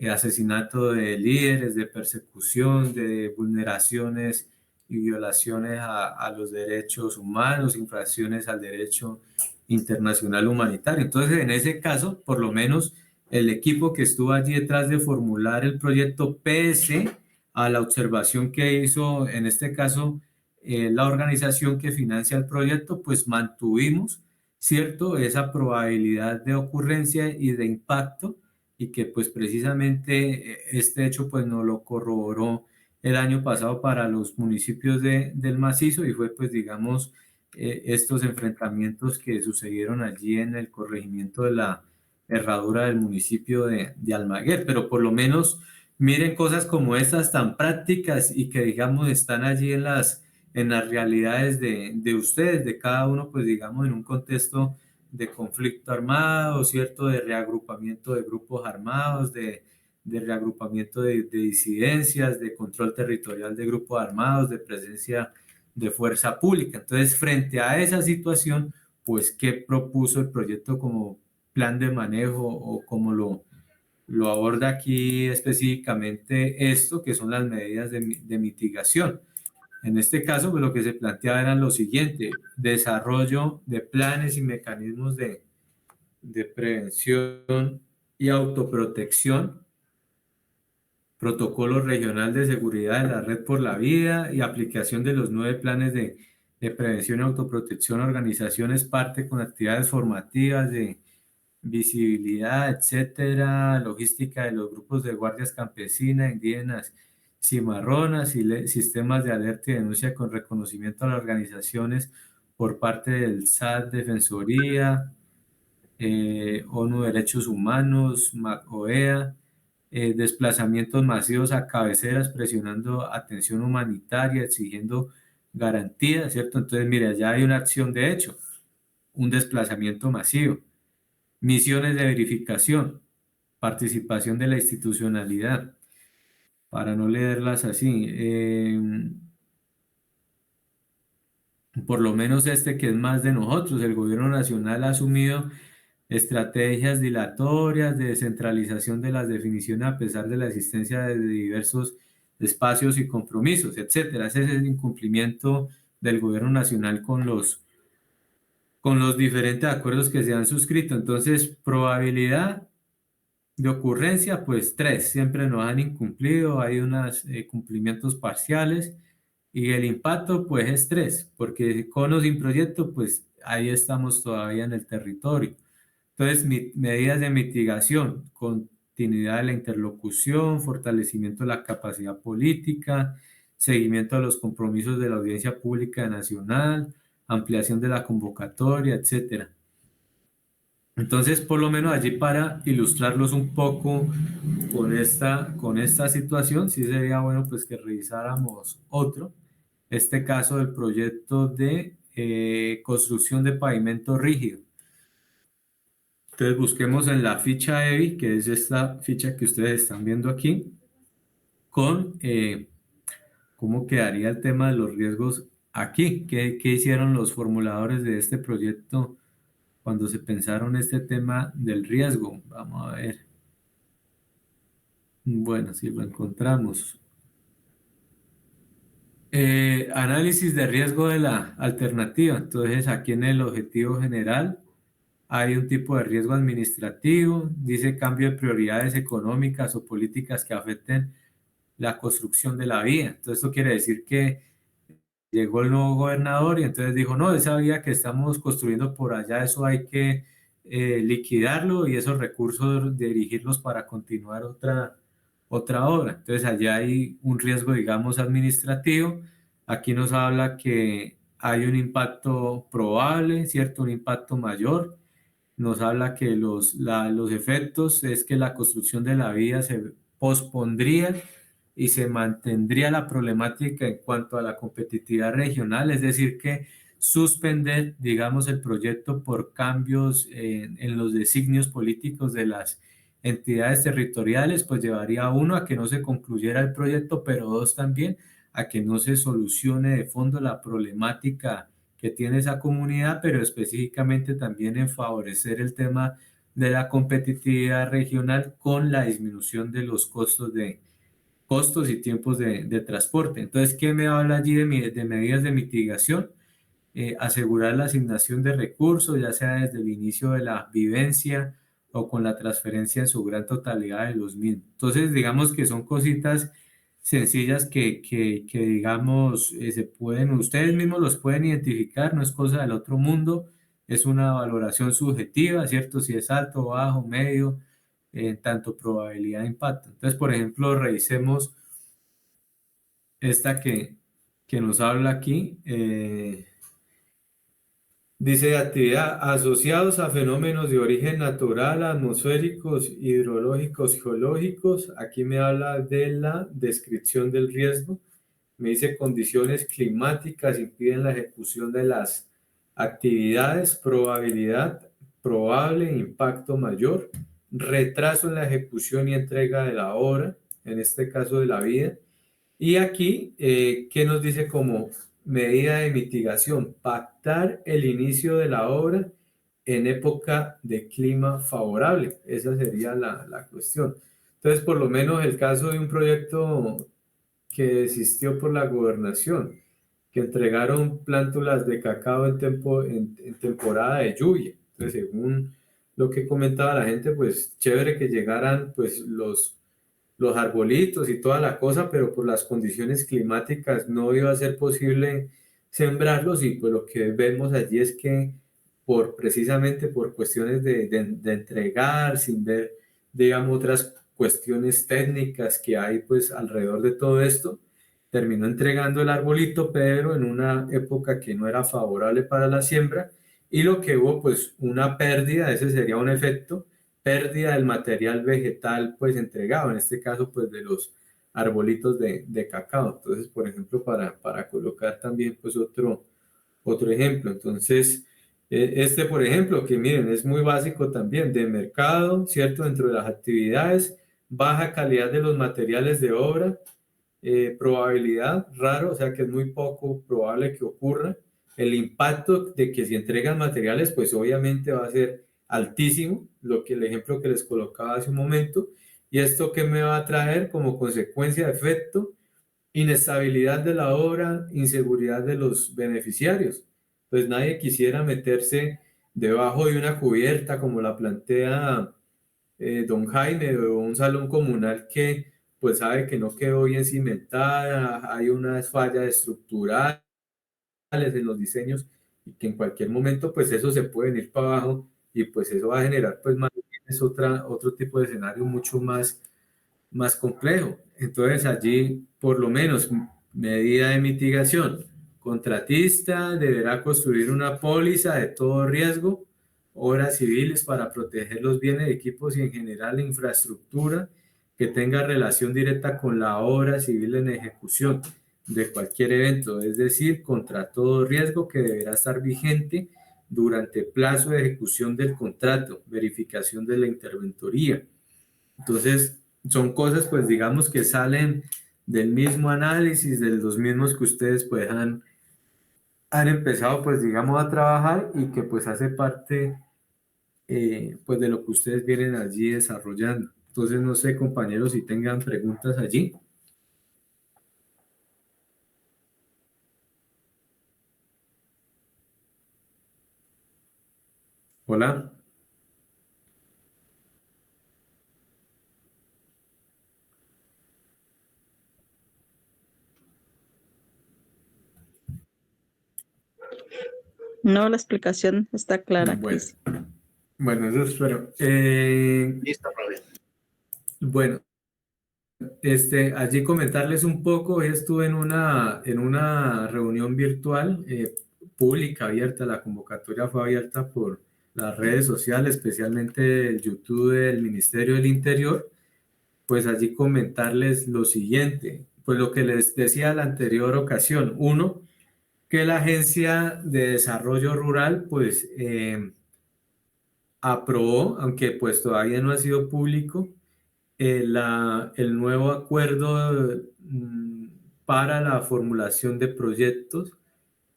asesinato de líderes, de persecución, de vulneraciones y violaciones a los derechos humanos, infracciones al derecho internacional humanitario. Entonces, en ese caso, por lo menos el equipo que estuvo allí detrás de formular el proyecto, pese a la observación que hizo, en este caso, la organización que financia el proyecto, pues mantuvimos, ¿cierto?, esa probabilidad de ocurrencia y de impacto, y que pues precisamente este hecho pues nos lo corroboró el año pasado para los municipios del macizo, y fue pues digamos estos enfrentamientos que sucedieron allí en el corregimiento de la herradura del municipio de Almaguer. Pero por lo menos miren cosas como estas tan prácticas y que digamos están allí en las realidades de ustedes, de cada uno, pues digamos en un contexto de conflicto armado, ¿cierto? De reagrupamiento de grupos armados, de reagrupamiento de disidencias, de control territorial de grupos armados, de presencia de fuerza pública. Entonces, frente a esa situación, pues, ¿qué propuso el proyecto como plan de manejo, o cómo lo aborda aquí específicamente esto, que son las medidas de mitigación? En este caso, pues lo que se planteaba era lo siguiente: desarrollo de planes y mecanismos de prevención y autoprotección, protocolo regional de seguridad de la Red por la Vida y aplicación de los 9 planes de de prevención y autoprotección, organizaciones parte con actividades formativas de visibilidad, etcétera, logística de los grupos de guardias campesinas, indígenas, cimarronas y sistemas de alerta y denuncia con reconocimiento a las organizaciones por parte del SAT, Defensoría, ONU Derechos Humanos, OEA, desplazamientos masivos a cabeceras presionando atención humanitaria, exigiendo garantías, ¿cierto? Entonces, mire, allá hay una acción de hecho, un desplazamiento masivo. Misiones de verificación, participación de la institucionalidad, para no leerlas así. Por lo menos este que es más de nosotros, el gobierno nacional ha asumido estrategias dilatorias de descentralización de las definiciones a pesar de la existencia de diversos espacios y compromisos, etcétera. Ese es el incumplimiento del gobierno nacional con los diferentes acuerdos que se han suscrito. Entonces, probabilidad de ocurrencia, pues 3, siempre nos han incumplido, hay unos cumplimientos parciales y el impacto pues es 3, porque con o sin proyecto pues ahí estamos todavía en el territorio. Entonces, medidas de mitigación, continuidad de la interlocución, fortalecimiento de la capacidad política, seguimiento a los compromisos de la audiencia pública nacional, ampliación de la convocatoria, etcétera. Entonces, por lo menos allí para ilustrarlos un poco con esta situación, sí sería bueno pues que revisáramos este caso del proyecto de construcción de pavimento rígido. Entonces busquemos en la ficha EBI, que es esta ficha que ustedes están viendo aquí, con cómo quedaría el tema de los riesgos aquí, qué hicieron los formuladores de este proyecto cuando se pensaron este tema del riesgo. Vamos a ver. Bueno, si lo encontramos. Análisis de riesgo de la alternativa. Entonces, aquí en el objetivo general hay un tipo de riesgo administrativo, dice cambio de prioridades económicas o políticas que afecten la construcción de la vía. Entonces, esto quiere decir que llegó el nuevo gobernador y entonces dijo, no, esa vía que estamos construyendo por allá, eso hay que liquidarlo y esos recursos dirigirlos para continuar otra obra. Entonces, allá hay un riesgo, digamos, administrativo. Aquí nos habla que hay un impacto probable, ¿cierto? Un impacto mayor. Nos habla que los efectos es que la construcción de la vía se pospondría y se mantendría la problemática en cuanto a la competitividad regional, es decir, que suspender, digamos, el proyecto por cambios en los designios políticos de las entidades territoriales, pues llevaría uno a que no se concluyera el proyecto, pero dos también a que no se solucione de fondo la problemática que tiene esa comunidad, pero específicamente también en favorecer el tema de la competitividad regional con la disminución de los costos y tiempos de transporte. Entonces, ¿qué me habla allí de medidas de mitigación? Asegurar la asignación de recursos, ya sea desde el inicio de la vivencia o con la transferencia en su gran totalidad de los mismos. Entonces, digamos que son cositas sencillas que digamos, ustedes mismos los pueden identificar, no es cosa del otro mundo, es una valoración subjetiva, ¿cierto? Si es alto, bajo, medio, tanto probabilidad de impacto. Entonces, por ejemplo, revisemos esta que nos habla aquí. Dice actividad asociados a fenómenos de origen natural, atmosféricos, hidrológicos, geológicos. Aquí me habla de la descripción del riesgo. Me dice condiciones climáticas impiden la ejecución de las actividades, probabilidad, probable impacto mayor, retraso en la ejecución y entrega de la obra, en este caso de la vía. Y aquí, ¿qué nos dice como medida de mitigación? Pactar el inicio de la obra en época de clima favorable. Esa sería la cuestión. Entonces, por lo menos el caso de un proyecto que existió por la gobernación, que entregaron plántulas de cacao en temporada de lluvia. Entonces, según lo que comentaba la gente, pues chévere que llegaran pues los arbolitos y toda la cosa, pero por las condiciones climáticas no iba a ser posible sembrarlos, y pues lo que vemos allí es que precisamente por cuestiones de entregar, sin ver, digamos, otras cuestiones técnicas que hay pues alrededor de todo esto, terminó entregando el arbolito, pero en una época que no era favorable para la siembra, y lo que hubo pues una pérdida, ese sería un efecto, pérdida del material vegetal pues entregado, en este caso pues de los arbolitos de cacao. Entonces, por ejemplo, para colocar también pues otro ejemplo. Entonces, este, por ejemplo, que miren, es muy básico también, de mercado, ¿cierto? Dentro de las actividades, baja calidad de los materiales de obra, probabilidad, raro, o sea que es muy poco probable que ocurra. El impacto de que si entregan materiales, pues obviamente va a ser altísimo, el ejemplo que les colocaba hace un momento. ¿Y esto qué me va a traer como consecuencia, efecto? Inestabilidad de la obra, inseguridad de los beneficiarios. Pues nadie quisiera meterse debajo de una cubierta como la plantea don Jaime, o un salón comunal que pues sabe que no quedó bien cimentada, hay unas fallas estructurales en los diseños y que en cualquier momento pues eso se puede ir para abajo, y pues eso va a generar pues más bien es otro tipo de escenario mucho más complejo. Entonces allí, por lo menos, medida de mitigación. Contratista deberá construir una póliza de todo riesgo, obras civiles para proteger los bienes, equipos y en general la infraestructura que tenga relación directa con la obra civil en ejecución de cualquier evento, es decir, contra todo riesgo, que deberá estar vigente durante plazo de ejecución del contrato, verificación de la interventoría. Entonces, son cosas, pues digamos, que salen del mismo análisis, de los mismos que ustedes pues han empezado, pues digamos, a trabajar, y que pues hace parte pues de lo que ustedes vienen allí desarrollando. Entonces, no sé, compañeros, si tengan preguntas allí. Hola. No, la explicación está clara, Bueno, Cris. bueno, eso espero. Listo, profe. Bueno, allí comentarles un poco. Hoy estuve en una reunión virtual pública, abierta. La convocatoria fue abierta por las redes sociales, especialmente el YouTube del Ministerio del Interior. Pues allí comentarles lo siguiente, pues lo que les decía la anterior ocasión. Uno, que la Agencia de Desarrollo Rural pues aprobó, aunque pues todavía no ha sido público, el nuevo acuerdo para la formulación de proyectos,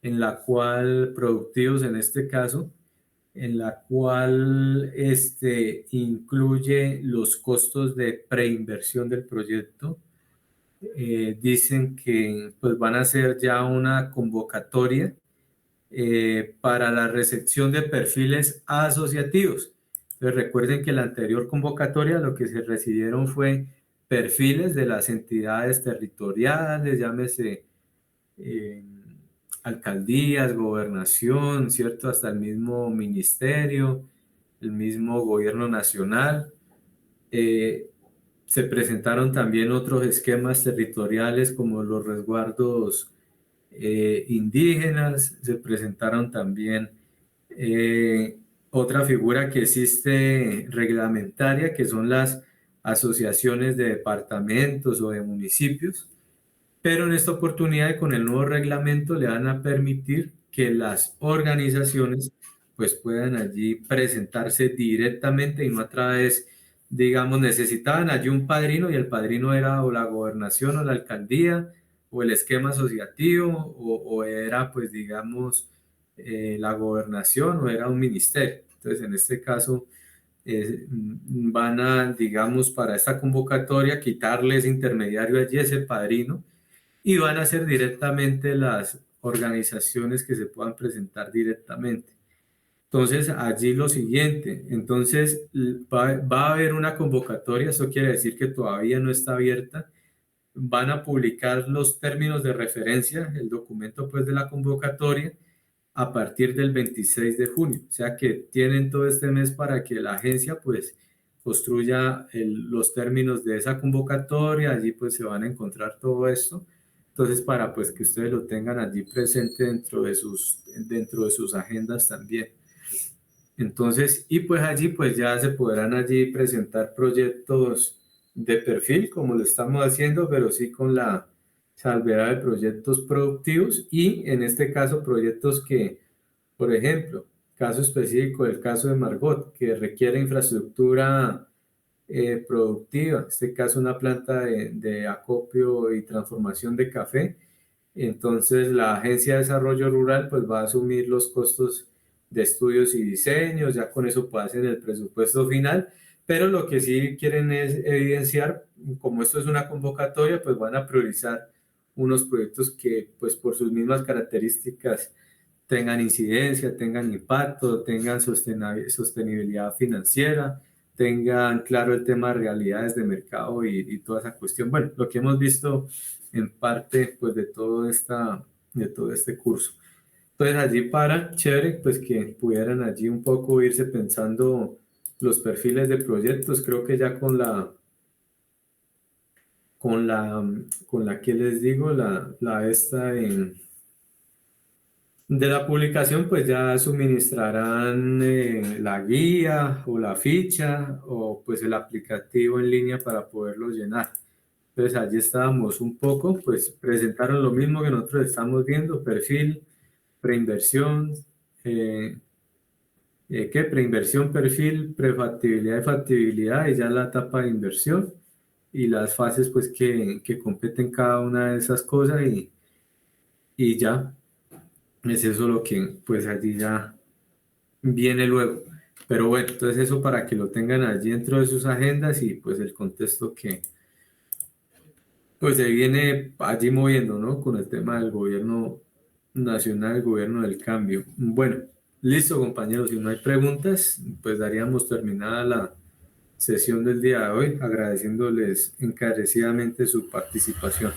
en la cual, productivos en este caso, en la cual incluye los costos de preinversión del proyecto. Dicen que pues van a hacer ya una convocatoria para la recepción de perfiles asociativos. Entonces, recuerden que la anterior convocatoria lo que se recibieron fue perfiles de las entidades territoriales, llámese eh, alcaldías, gobernación, ¿cierto? Hasta el mismo ministerio, el mismo gobierno nacional. Se presentaron también otros esquemas territoriales como los resguardos indígenas. Se presentaron también otra figura que existe reglamentaria, que son las asociaciones de departamentos o de municipios, pero en esta oportunidad con el nuevo reglamento le van a permitir que las organizaciones pues puedan allí presentarse directamente y no a través, digamos, necesitaban allí un padrino, y el padrino era o la gobernación o la alcaldía o el esquema asociativo, o era pues digamos la gobernación, o era un ministerio. Entonces en este caso van a, digamos, para esta convocatoria quitarles intermediario allí, ese padrino, y van a ser directamente las organizaciones que se puedan presentar directamente. Entonces, allí lo siguiente, entonces va a haber una convocatoria. Eso quiere decir que todavía no está abierta, van a publicar los términos de referencia, el documento pues de la convocatoria, a partir del 26 de junio. O sea que tienen todo este mes para que la agencia pues construya los términos de esa convocatoria, allí pues se van a encontrar todo esto. Entonces para pues que ustedes lo tengan allí presente dentro de sus agendas también. Entonces, y pues allí pues ya se podrán allí presentar proyectos de perfil como lo estamos haciendo, pero sí con la salvedad de proyectos productivos y en este caso proyectos que, por ejemplo, caso específico, el caso de Margot, que requiere infraestructura productiva, en este caso una planta de acopio y transformación de café. Entonces la Agencia de Desarrollo Rural pues va a asumir los costos de estudios y diseños, ya con eso pues hacen el presupuesto final, pero lo que sí quieren es evidenciar, como esto es una convocatoria, pues van a priorizar unos proyectos que pues por sus mismas características tengan incidencia, tengan impacto, tengan sostenibilidad financiera, tengan claro el tema de realidades de mercado y toda esa cuestión. Bueno, lo que hemos visto en parte pues de todo este curso. Entonces allí para, chévere, pues que pudieran allí un poco irse pensando los perfiles de proyectos. Creo que ya con la que les digo, la esta de la publicación, pues ya suministrarán la guía o la ficha o pues el aplicativo en línea para poderlo llenar. Entonces allí estábamos un poco, pues presentaron lo mismo que nosotros estamos viendo, perfil, preinversión, ¿qué? Preinversión, perfil, prefactibilidad y factibilidad y ya la etapa de inversión y las fases pues que competen cada una de esas cosas y ya. Es eso lo que pues allí ya viene luego. Pero bueno, entonces eso para que lo tengan allí dentro de sus agendas y pues el contexto que pues se viene allí moviendo, ¿no? Con el tema del gobierno nacional, el gobierno del cambio. Bueno, listo compañeros, si no hay preguntas, pues daríamos terminada la sesión del día de hoy, agradeciéndoles encarecidamente su participación.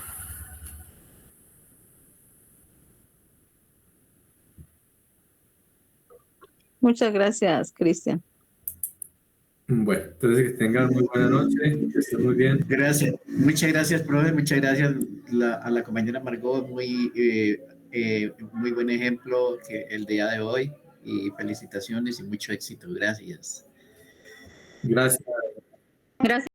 Muchas gracias, Cristian. Bueno, entonces que tengan muy buena noche, que estén muy bien. Gracias, muchas gracias, profe, muchas gracias a la compañera Margot, muy buen ejemplo que el día de hoy y felicitaciones y mucho éxito, gracias. Gracias. Gracias.